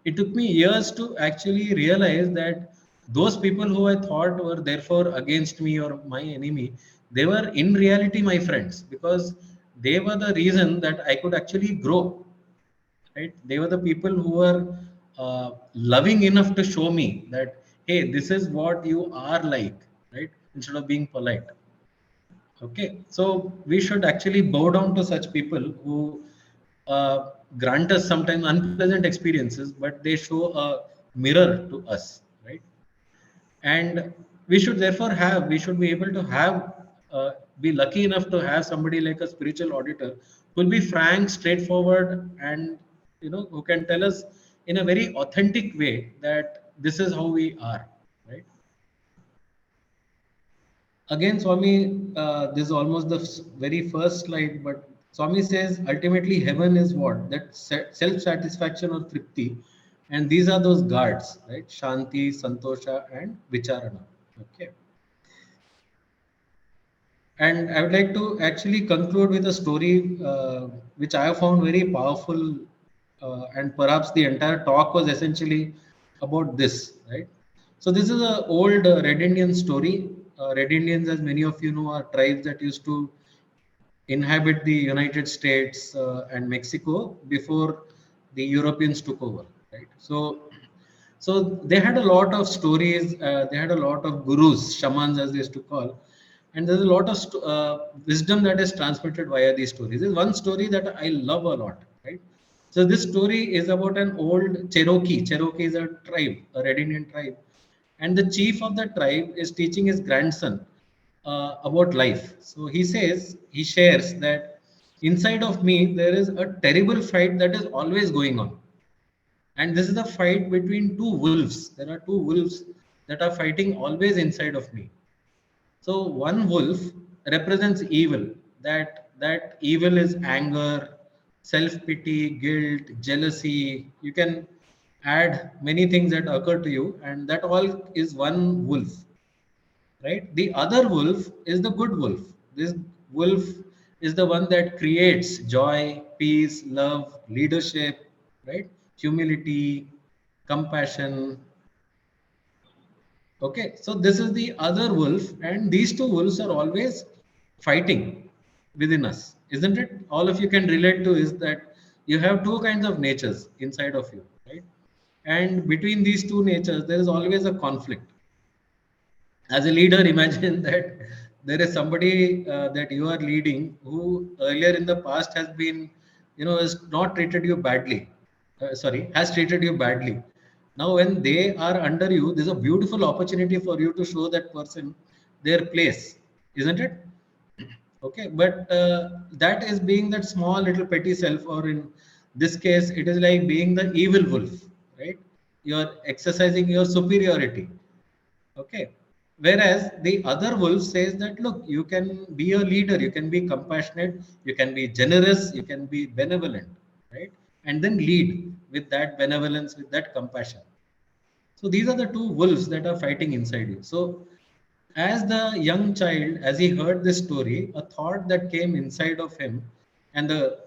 It took me years to actually realize that those people who I thought were therefore against me or my enemy, they were in reality my friends, because they were the reason that I could actually grow, right? They were the people who were loving enough to show me that, hey, this is what you are like, right? Instead of being polite. Okay, so we should actually bow down to such people who grant us sometimes unpleasant experiences, but they show a mirror to us, right? And we should be able to have, be lucky enough to have somebody like a spiritual auditor who will be frank, straightforward, and who can tell us in a very authentic way that this is how we are, right? Again, Swami, this is almost the very first slide, but Swami says ultimately heaven is what? That self-satisfaction or tripti. And these are those guards, right? Shanti, Santosha, and Vicharana. Okay. And I would like to actually conclude with a story which I have found very powerful, and perhaps the entire talk was essentially about this, right? So this is an old Red Indian story. Red Indians, as many of you know, are tribes that used to inhabit the United States and Mexico before the Europeans took over, right? So they had a lot of stories. They had a lot of gurus, shamans, as they used to call, and there's a lot of wisdom that is transmitted via these stories. There's one story that I love a lot, right? So this story is about an old Cherokee. Cherokee is a tribe, a Red Indian tribe, and the chief of the tribe is teaching his grandson about life. So he shares that inside of me there is a terrible fight that is always going on, and this is a fight between two wolves. There are two wolves that are fighting always inside of me. So one wolf represents evil. That evil is anger, self-pity, guilt, jealousy. You can add many things that occur to you, and that all is one wolf, right? The other wolf is the good wolf. This wolf is the one that creates joy, peace, love, leadership, right? Humility, compassion. Okay, so this is the other wolf, and these two wolves are always fighting within us, isn't it? All of you can relate to is that you have two kinds of natures inside of you, right? And between these two natures, there is always a conflict. As a leader, imagine that there is somebody that you are leading who earlier in the past has been, has not treated you badly. Has treated you badly. Now, when they are under you, there's a beautiful opportunity for you to show that person their place, isn't it? Okay, but that is being that small little petty self, or in this case, it is like being the evil wolf, right? You're exercising your superiority. Okay. Whereas the other wolf says that, look, you can be a leader, you can be compassionate, you can be generous, you can be benevolent, right? And then lead with that benevolence, with that compassion. So these are the two wolves that are fighting inside you. So as the young child, as he heard this story, a thought that came inside of him, and the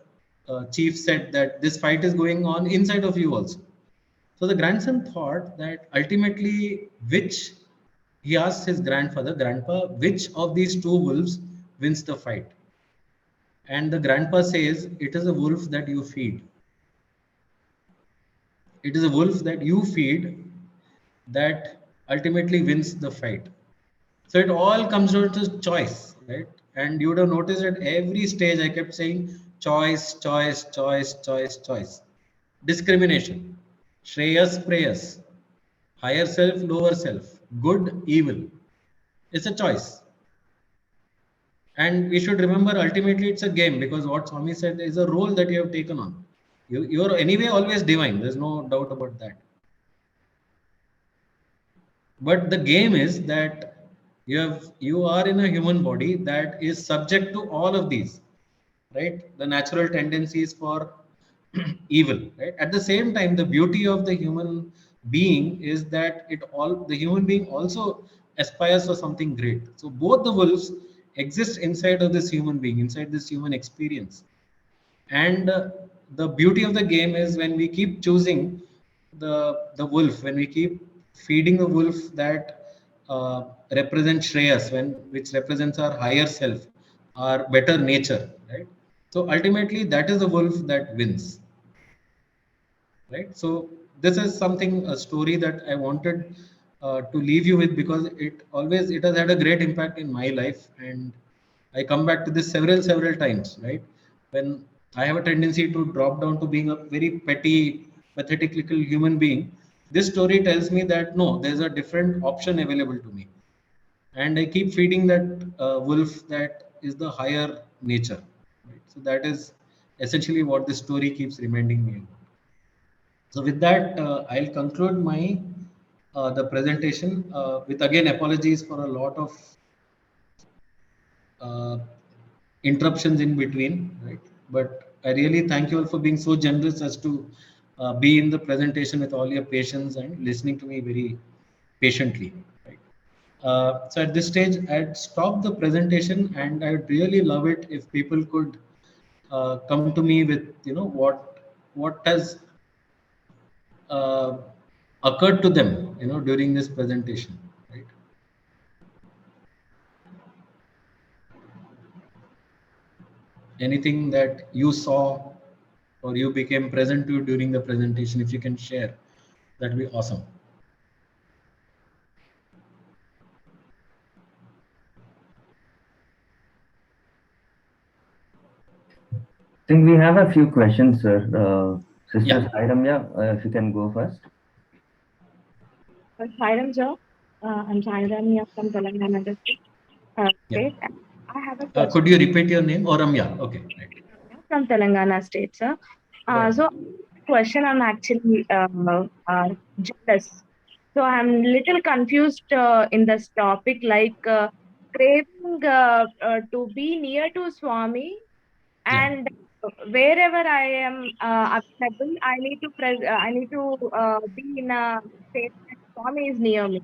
chief said that this fight is going on inside of you also. So the grandson thought that ultimately, he asked his grandpa, which of these two wolves wins the fight? And the grandpa says, it is a wolf that you feed. It is a wolf that you feed that ultimately wins the fight. So it all comes down to choice, right? And you would have noticed at every stage I kept saying choice, choice, choice, choice, choice. Discrimination. Shreyas, preyas. Higher self, lower self. Good, evil. It's a choice. And we should remember ultimately it's a game, because what Swami said is a role that you have taken on. You're anyway always divine. There's no doubt about that. But the game is that you are in a human body that is subject to all of these, right? The natural tendencies for evil, right? At the same time, the beauty of the human being is that the human being also aspires for something great. So both the wolves exist inside of this human being, inside this human experience. And the beauty of the game is when we keep choosing the wolf, when we keep feeding the wolf that represents Shreyas, which represents our higher self, our better nature, right? So ultimately, that is the wolf that wins, right? So this is a story that I wanted to leave you with, because it has had a great impact in my life, and I come back to this several times, right? When I have a tendency to drop down to being a very petty, pathetic little human being, this story tells me that no, there's a different option available to me, and I keep feeding that wolf that is the higher nature. Right? So that is essentially what this story keeps reminding me about. So with that, I'll conclude my the presentation with again apologies for a lot of uh, interruptions in between, right? But I really thank you all for being so generous as to be in the presentation with all your patience and listening to me very patiently. Right? So at this stage, I'd stop the presentation, and I'd really love it if people could come to me with what has occurred to them during this presentation. Right? Anything that you saw or you became present to during the presentation, if you can share, that'd be awesome. I think we have a few questions, sir. Sister Yeah. Sai Ramya, if you can go first. Hi Ramja, I'm Sai Ramya from Telangana district. State. I have a question. Could you repeat your name? Or Ramya? Okay. Right. From Telangana state, sir. So question, I'm actually jealous. So I'm little confused in this topic, like craving to be near to Swami, and wherever I am available, I need to be in a state that Swami is near me,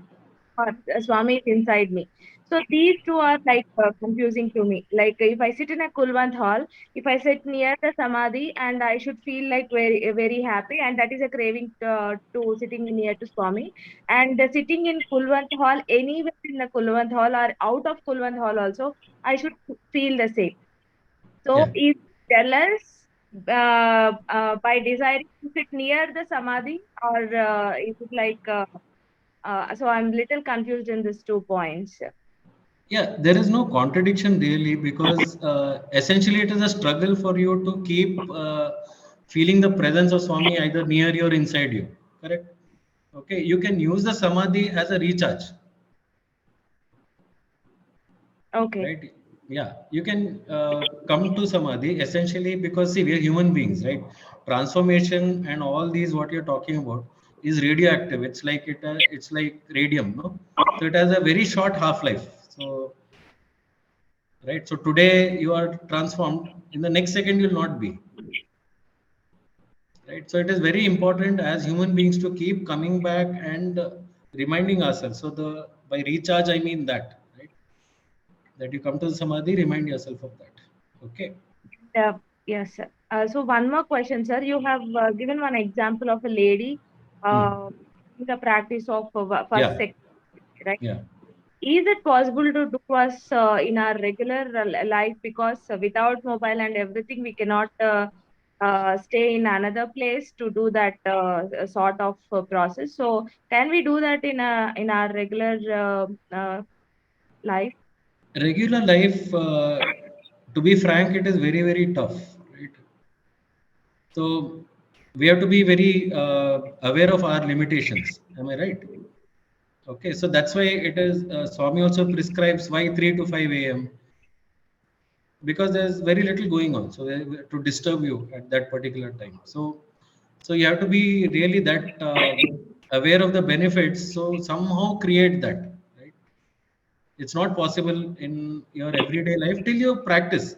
or Swami is inside me. So these two are like confusing to me. Like if I sit in a Kulwant hall, if I sit near the Samadhi, and I should feel like very happy, and that is a craving to sitting near to Swami. And sitting in Kulwant hall, anywhere in the Kulwant hall or out of Kulwant hall also, I should feel the same. So is jealous by desiring to sit near the Samadhi, or is it like so I'm little confused in these 2 points. Yeah, there is no contradiction really, because essentially it is a struggle for you to keep feeling the presence of Swami either near you or inside you. Correct? Okay, you can use the Samadhi as a recharge. Okay. Right? Yeah, you can come to Samadhi essentially because, see, we are human beings, right? Transformation and all these what you're talking about is radioactive. It's like it's like radium, no? So it has a very short half-life. So, right. So today you are transformed. In the next second, you'll not be. Right. So it is very important as human beings to keep coming back and reminding ourselves. So by recharge, I mean that. That you come to the Samadhi, remind yourself of that. Okay. Yes, sir. So one more question, sir. You have given one example of a lady in the practice of first second, right? Yeah. Is it possible to do us in our regular life, because without mobile and everything, we cannot stay in another place to do that sort of process. So can we do that in our regular life? Regular life, to be frank, it is very tough, right? So we have to be very aware of our limitations. Am I right? Okay, so that's why it is Swami also prescribes why 3 to 5 a.m. because there's very little going on, so to disturb you at that particular time. So you have to be really that aware of the benefits. So somehow create that. It's not possible in your everyday life till you practice.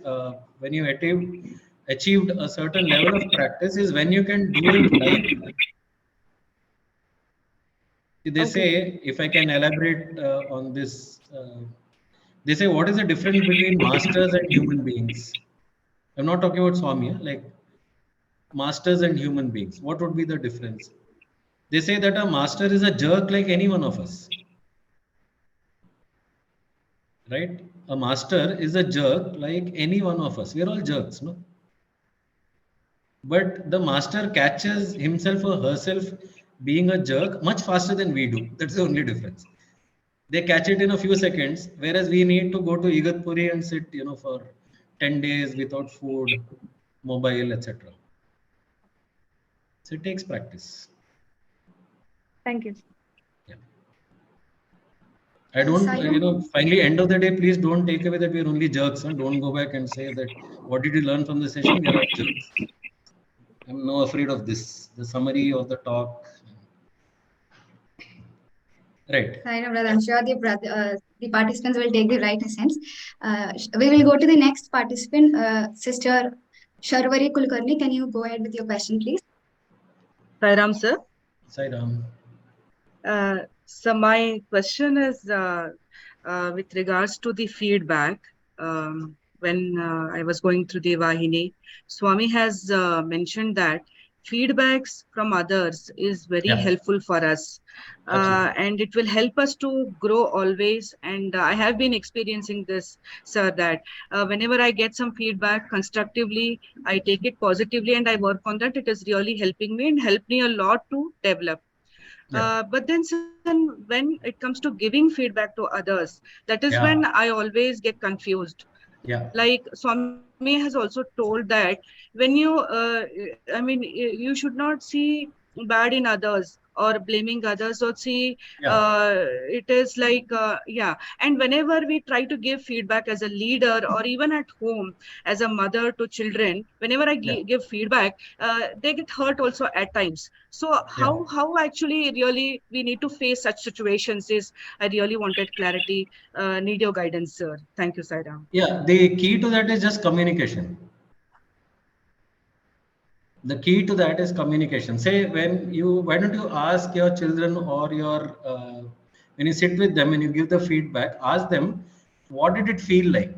When you attain achieved a certain level of practice is when you can do it live. They say, if I can elaborate on this, they say, what is the difference between masters and human beings? I'm not talking about Swami, like masters and human beings. What would be the difference? They say that a master is a jerk like any one of us. Right? A master is a jerk like any one of us. We're all jerks, no? But the master catches himself or herself being a jerk much faster than we do. That's the only difference. They catch it in a few seconds, whereas we need to go to Igatpuri and sit, for 10 days without food, mobile, etc. So it takes practice. Thank you. Yeah. I don't, finally, end of the day, please don't take away that we're only jerks. And don't go back and say that, what did you learn from the session? We are all jerks. I'm no afraid of this. The summary of the talk. Right. I'm sure the participants will take the right essence. We will go to the next participant, Sister Sharvari Kulkarni. Can you go ahead with your question, please? Sairam, sir. Sairam. So my question is with regards to the feedback. When I was going through the Vahini, Swami has mentioned that feedbacks from others is very helpful for us. And it will help us to grow always. And I have been experiencing this, sir, that whenever I get some feedback constructively, I take it positively and I work on that. It is really helping me and helped me a lot to develop. But then when it comes to giving feedback to others, that is when I always get confused. Like Swami has also told that when you, you should not see bad in others or blaming others or see it is like, and whenever we try to give feedback as a leader or even at home as a mother to children, whenever I give feedback, they get hurt also at times. So how actually really we need to face such situations is, I really wanted clarity, need your guidance, sir. Thank you, Sairam. Yeah, the key to that is just communication. The key to that is communication. Say why don't you ask your children or your, when you sit with them and you give the feedback, ask them, what did it feel like?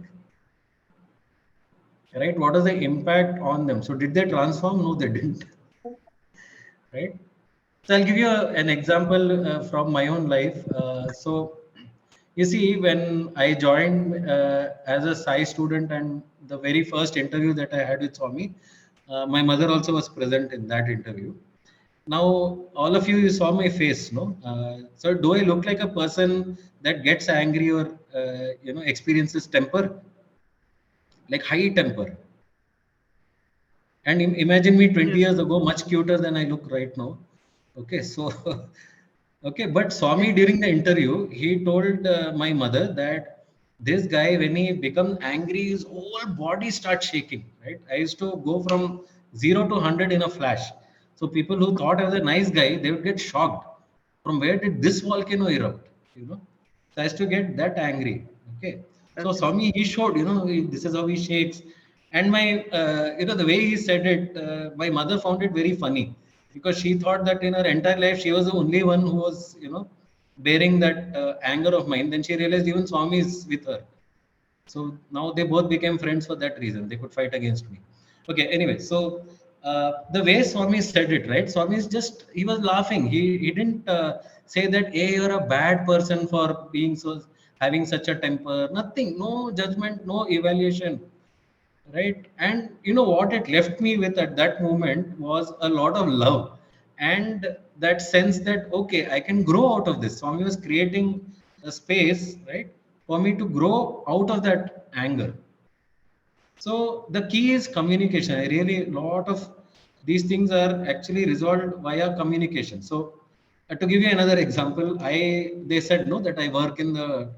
Right? What is the impact on them? So did they transform? No, they didn't. Right? So I'll give you an example from my own life. So you see, when I joined as a Sai student and the very first interview that I had with Swami, my mother also was present in that interview. Now, all of you saw my face, no? So do I look like a person that gets angry or, experiences temper? Like high temper. And imagine me 20 years ago, much cuter than I look right now. Okay, so, but Swami during the interview, he told my mother that this guy, when he becomes angry, his whole body starts shaking, right? I used to go from 0 to 100 in a flash. So people who thought I was a nice guy, they would get shocked. From where did this volcano erupt? So I used to get that angry. Okay. So Swami, he showed, this is how he shakes. And my, the way he said it, my mother found it very funny because she thought that in her entire life, she was the only one who was, bearing that anger of mine. Then she realized even Swami is with her. So now they both became friends for that reason. They could fight against me. Okay, anyway, so the way Swami said it, right? Swami is just, he was laughing. He didn't say that, hey, you're a bad person for being having such a temper. Nothing, no judgment, no evaluation, right? And you know what it left me with at that moment was a lot of love and that sense that, okay, I can grow out of this. Swami was creating a space, right, for me to grow out of that anger. So the key is communication. A lot of these things are actually resolved via communication. So to give you another example, they said no that I work in the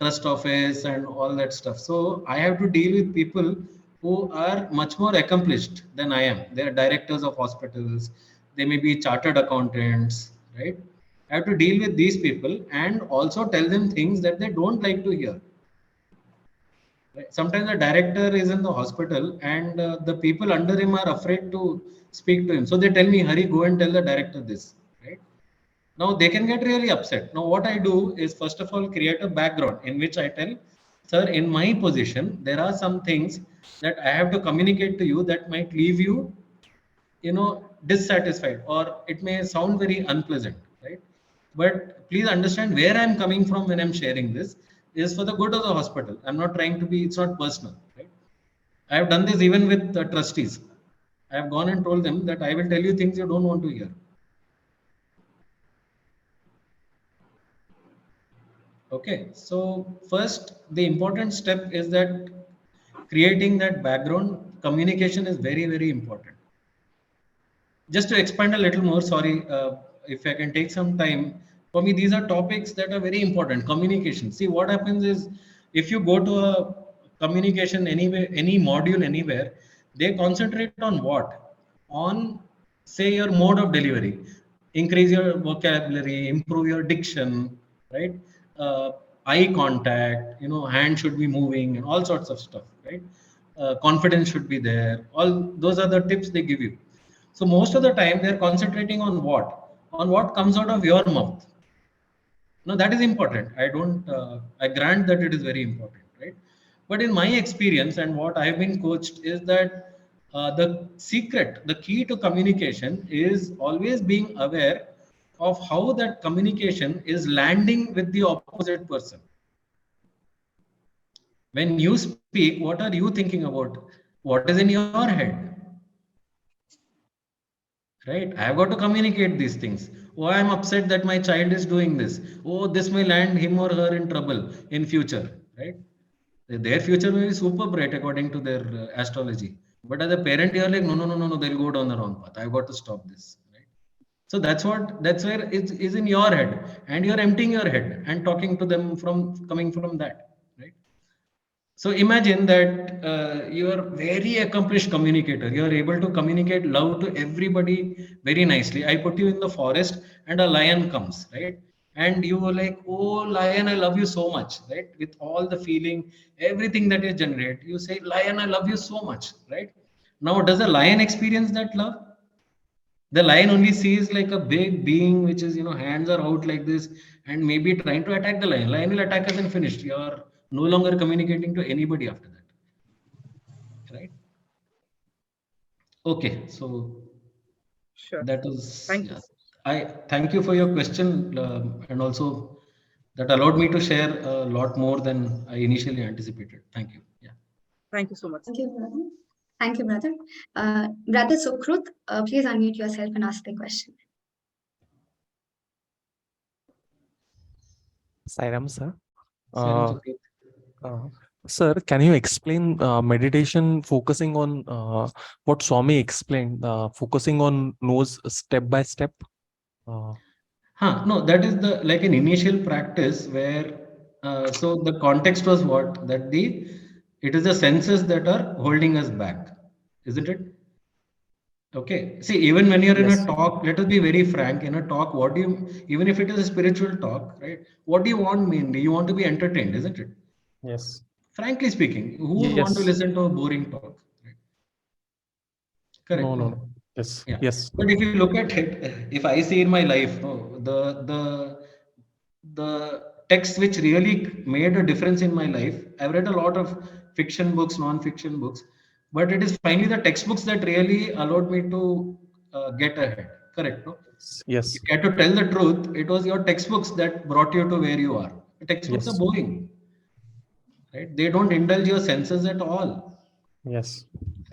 trust office and all that stuff. So I have to deal with people who are much more accomplished than I am. They are directors of hospitals. They may be chartered accountants, right? I have to deal with these people and also tell them things that they don't like to hear. Right? Sometimes the director is in the hospital and the people under him are afraid to speak to him. So they tell me, Hari, go and tell the director this. Right? Now they can get really upset. Now what I do is first of all create a background in which I tell, sir, in my position, there are some things that I have to communicate to you that might leave you, dissatisfied, or it may sound very unpleasant, right? But please understand where I'm coming from when I'm sharing this is for the good of the hospital. I'm not trying to be, it's not personal, right? I have done this even with the trustees. I have gone and told them that I will tell you things you don't want to hear. Okay, so first, the important step is that creating that background communication is very, very important. Just to expand a little more, sorry, if I can take some time. For me, these are topics that are very important. Communication. See, what happens is, if you go to a communication anywhere, any module anywhere, they concentrate on what? On, say, your mode of delivery. Increase your vocabulary, improve your diction, right? Eye contact, hand should be moving, and all sorts of stuff, right? Confidence should be there. All those are the tips they give you. So most of the time they're concentrating on what? On what comes out of your mouth. Now that is important. I grant that it is very important, right? But in my experience and what I've been coached is that the secret, the key to communication is always being aware of how that communication is landing with the opposite person. When you speak, what are you thinking about? What is in your head? Right? I have got to communicate these things. Oh, I'm upset that my child is doing this. Oh, this may land him or her in trouble in future. Right? Their future may be super bright according to their astrology. But as a parent, you're like, no, they'll go down the wrong path. I've got to stop this. Right? So that's where it is in your head, and you're emptying your head and talking to them coming from that. Right? So imagine that you are very accomplished communicator. You are able to communicate love to everybody very nicely. I put you in the forest and a lion comes, right? And you were like, oh, lion, I love you so much, right? With all the feeling, everything that you generate, you say, lion, I love you so much, right? Now, does a lion experience that love? The lion only sees like a big being, which is, hands are out like this, and maybe trying to attack the lion. Lion will attack us and finish. You're no longer communicating to anybody after that, right? Okay, so Sure. that is. Thank you. I thank you for your question, and also that allowed me to share a lot more than I initially anticipated. Thank you. Yeah. Thank you so much. Thank you, brother. Thank you, brother. Brother Sukrut, please unmute yourself and ask the question. Sairam, sir. Silence, okay. Sir, can you explain meditation focusing on what Swami explained, focusing on nose step by step? No, that is like an initial practice where, so the context was what? That it is the senses that are holding us back, isn't it? Okay. See, even when you're in a talk, let us be very frank, in a talk, even if it is a spiritual talk, right? What do you want mainly? You want to be entertained, isn't it? Yes. Frankly speaking, who would want to listen to a boring talk? Right? Correct. No. Yes. Yeah. Yes. But if you look at it, if I see in my life, the text which really made a difference in my life, I've read a lot of fiction books, non-fiction books, but it is finally the textbooks that really allowed me to get ahead. Correct? No? Yes. You had to tell the truth. It was your textbooks that brought you to where you are. The textbooks are boring. Right? They don't indulge your senses at all. Yes.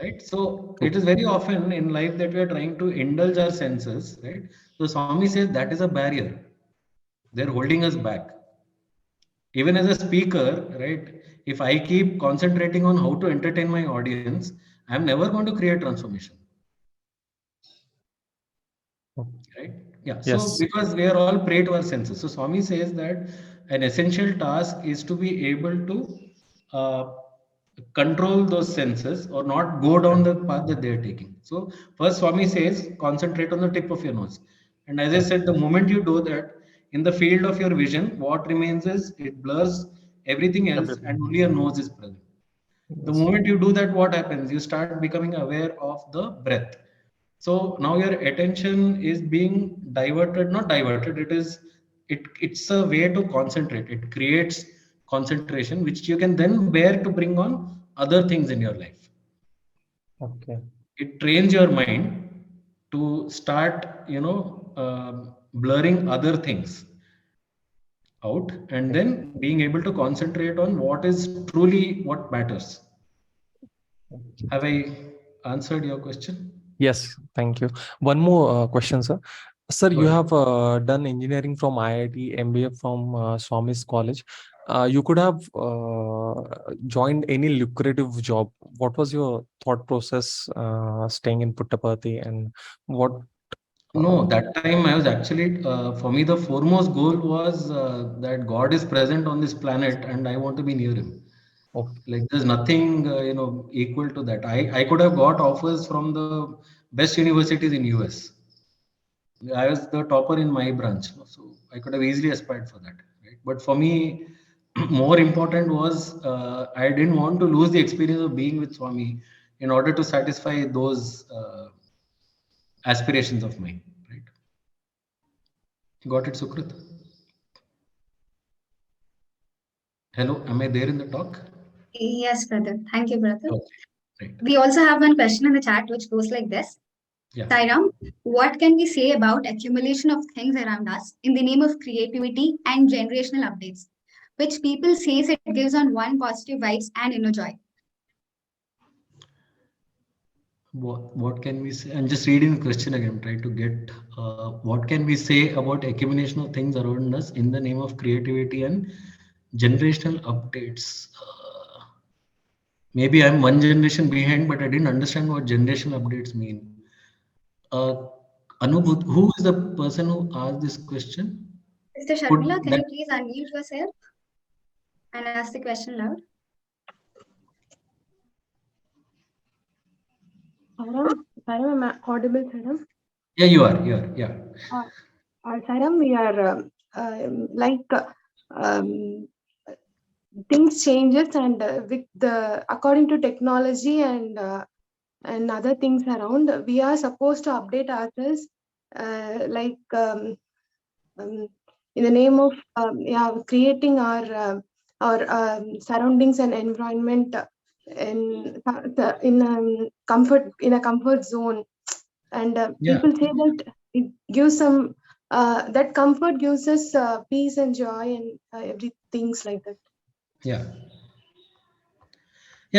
Right? So it is very often in life that we are trying to indulge our senses. Right? So Swami says that is a barrier. They're holding us back. Even as a speaker, right? If I keep concentrating on how to entertain my audience, I'm never going to create transformation. Right? Yeah. Yes. So because we are all prey to our senses. So Swami says that an essential task is to be able to control those senses or not go down the path that they are taking. So first Swami says, concentrate on the tip of your nose. And as I said, the moment you do that, in the field of your vision, what remains is it blurs everything else and only your nose is present. The moment you do that, what happens? You start becoming aware of the breath. So now your attention is being diverted, not diverted. It's a way to concentrate. It creates concentration, which you can then bear to bring on other things in your life. Okay. It trains your mind to start, blurring other things out, and then being able to concentrate on what is truly what matters. Have I answered your question? Yes, thank you. One more question, sir. Sir, Go you ahead. have done engineering from IIT, MBA from Swami's College. You could have joined any lucrative job. What was your thought process staying in Puttaparthi, and what? No, that time I was actually, for me, the foremost goal was that God is present on this planet and I want to be near Him. Okay. Like there's nothing, equal to that. I could have got offers from the best universities in US. I was the topper in my branch, so I could have easily aspired for that. Right? But for me, more important was I didn't want to lose the experience of being with Swami in order to satisfy those aspirations of mine. Right? Got it, Sukrit? Hello, am I there in the talk? Yes, brother. Thank you, brother. Okay, right. We also have one question in the chat which goes like this. Yeah. Sairam, what can we say about accumulation of things around us in the name of creativity and generational updates, which people says it gives on one positive vibes and inner joy? What can we say? I'm just reading the question again, trying to get what can we say about accumulation of things around us in the name of creativity and generational updates. Maybe I'm one generation behind, but I didn't understand what generational updates mean. Anubhut, who is the person who asked this question? Mr. Sharmila, can you please unmute yourself and ask the question loud? Sairam, am I audible, Sairam? Yeah, you are. Yeah. Sairam, we are things changes, and with the according to technology and other things around, we are supposed to update ourselves, in the name of creating our surroundings and environment in a comfort zone, and people say that it gives some that comfort gives us peace and joy and everything's like that. Yeah,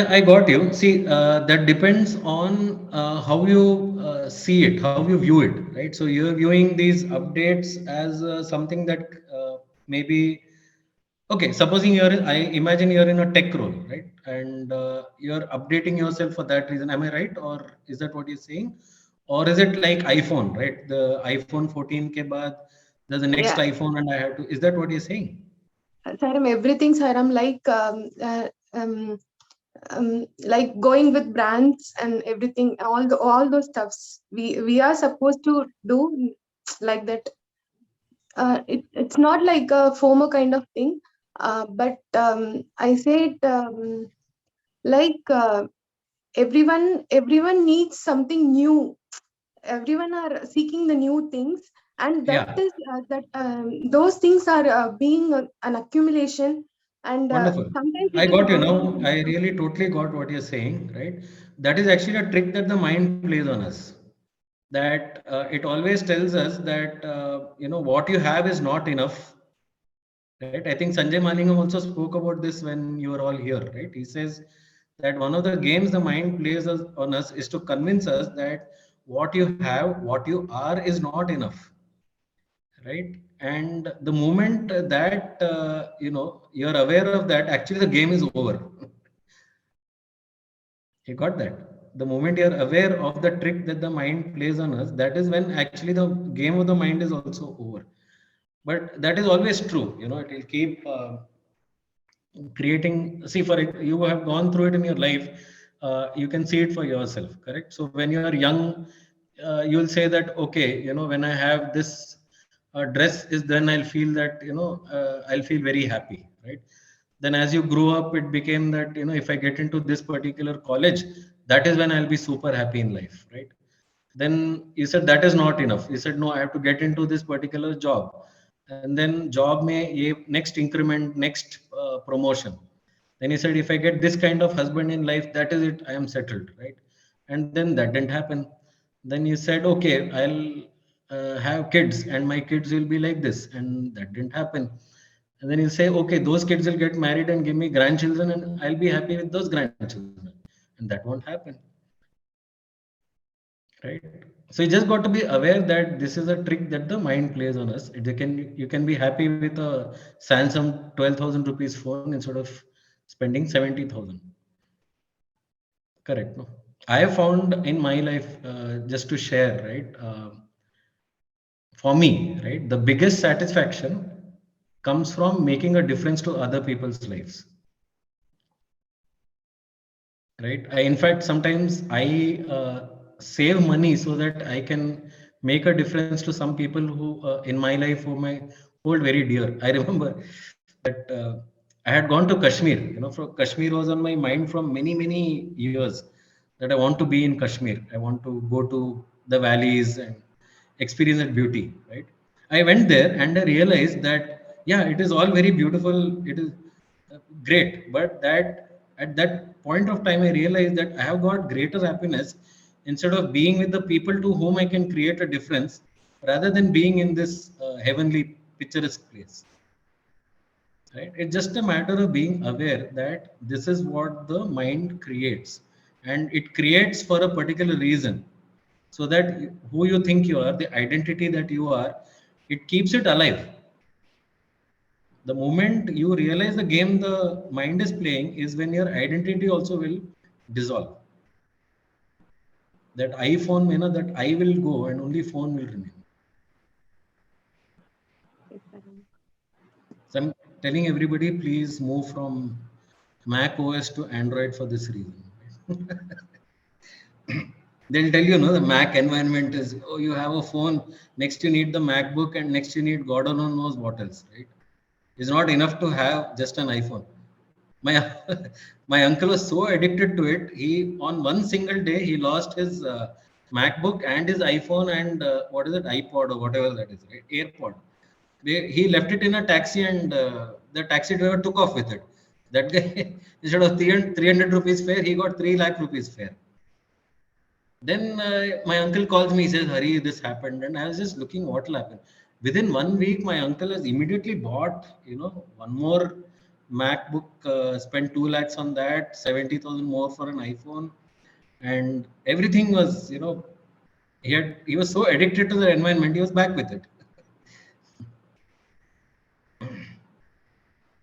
I got you. See, that depends on how you see it, how you view it, right? So you're viewing these updates as something that maybe, okay, supposing I imagine you're in a tech role, right? And you're updating yourself for that reason. Am I right? Or is that what you're saying? Or is it like iPhone, right? The iPhone 14 ke baad, there's the next iPhone and I have to, is that what you're saying? Sairam, everything, Sairam, like going with brands and everything, all those stuffs we are supposed to do like that. It's not like a FOMO kind of thing, but I say it everyone needs something new. Everyone are seeking the new things, and that is those things are being an accumulation. And Wonderful. sometimes I got you now. I really totally got what you're saying, right? That is actually a trick that the mind plays on us. That it always tells us that what you have is not enough. Right? I think Sanjay Malingam also spoke about this when you were all here, right? He says that one of the games the mind plays on us is to convince us that what you have, what you are, is not enough. Right? And the moment that you're aware of that, actually the game is over. You got that? The moment you're aware of the trick that the mind plays on us, that is when actually the game of the mind is also over. But that is always true. It will keep creating. See, for it, you have gone through it in your life. You can see it for yourself, correct? So when you are young, you'll say that, okay, when I have this dress, is then I'll feel that I'll feel very happy, right? Then as you grew up, it became that, you know, if I get into this particular college, that is when I'll be super happy in life, right? Then you said that is not enough. You said, no, I have to get into this particular job. And then job may next increment, next promotion. Then he said, if I get this kind of husband in life, that is it, I am settled, right? And then that didn't happen. Then you said, okay, I'll have kids and my kids will be like this, and that didn't happen. And then you say, okay, those kids will get married and give me grandchildren and I'll be happy with those grandchildren. And that won't happen, right? So you just got to be aware that this is a trick that the mind plays on us. You can be happy with a Samsung 12,000 rupees phone instead of spending 70,000. Correct, no? I have found in my life, just to share, right? For me, right, the biggest satisfaction comes from making a difference to other people's lives. Right? In fact, sometimes I save money so that I can make a difference to some people who in my life whom I hold very dear. I remember that I had gone to Kashmir. You know, Kashmir was on my mind from many years, that I want to be in Kashmir. I want to go to the valleys and experience that beauty. Right? I went there and I realized that, yeah, it is all very beautiful. It is great, but that at that point of time, I realized that I have got greater happiness instead of being with the people to whom I can create a difference, rather than being in this heavenly picturesque place. Right? It's just a matter of being aware that this is what the mind creates, and it creates for a particular reason, so that who you think you are, the identity that you are, it keeps it alive. The moment you realize the game the mind is playing is when your identity also will dissolve. That iPhone, you know, that I will go and only phone will remain. So I'm telling everybody, please move from Mac OS to Android for this reason. They'll tell you, no, the Mac environment is, oh, you have a phone, next you need the MacBook, and next you need God only knows what else, right? It's not enough to have just an iPhone. My uncle was so addicted to it. He, on one single day, he lost his MacBook and his iPhone and what is it, iPod or whatever that is, right? AirPod. He left it in a taxi and the taxi driver took off with it. That guy, instead of 300 rupees fare, he got 3 lakh rupees fare. Then my uncle calls me, he says, Hari, this happened. And I was just looking what will happen. Within 1 week, my uncle has immediately bought, you know, one more MacBook, spent 2 lakhs on that, 70,000 more for an iPhone. And everything was, you know, he was so addicted to the environment, he was back with it.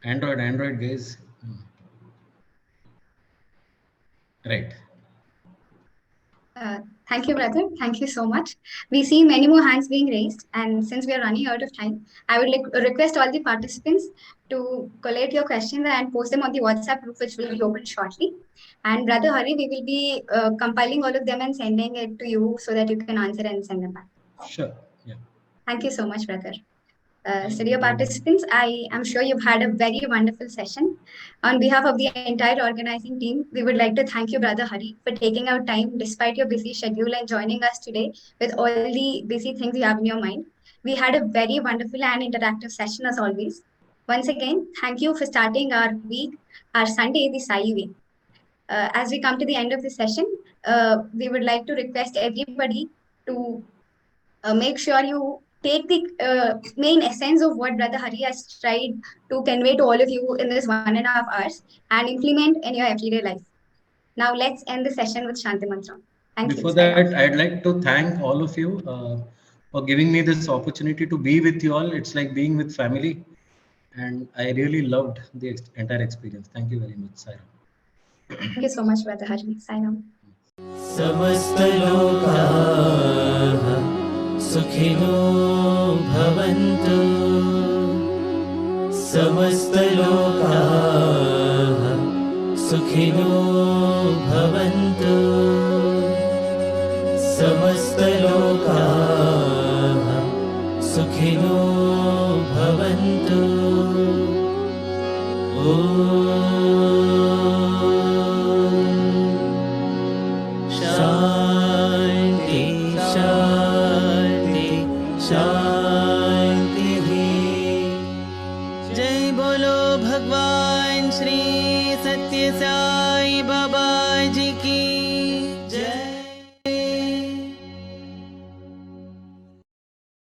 Android guys. Right. Thank you, brother. Thank you so much. We see many more hands being raised, and since we are running out of time, I would request all the participants to collate your questions and post them on the WhatsApp group, which will be opened shortly. And Brother Hari, we will be compiling all of them and sending it to you so that you can answer and send them back. Sure. Yeah. Thank you so much, brother. So dear participants, I am sure you've had a very wonderful session. On behalf of the entire organizing team, we would like to thank you, Brother Hari, for taking out time despite your busy schedule and joining us today with all the busy things you have in your mind. We had a very wonderful and interactive session as always. Once again, thank you for starting our week, our Sunday, the Sai week. As we come to the end of the session, we would like to request everybody to make sure you take the main essence of what Brother Hari has tried to convey to all of you in this 1.5 hours and implement in your everyday life. Now let's end the session with Shanti Mantra. Thank you. Before that, I'd like to thank all of you for giving me this opportunity to be with you all. It's like being with family, and I really loved the entire experience. Thank you very much, Sairam. Thank you so much, Brother Hari. Sairam. सुखिनो भवन्तु समस्तलोकाः सुखिनो भवन्तु समस्तलोकाः सुखिनो भवन्तु शांति शांति शांति। जय बोलो भगवान श्री सत्य साई बाबा जी की।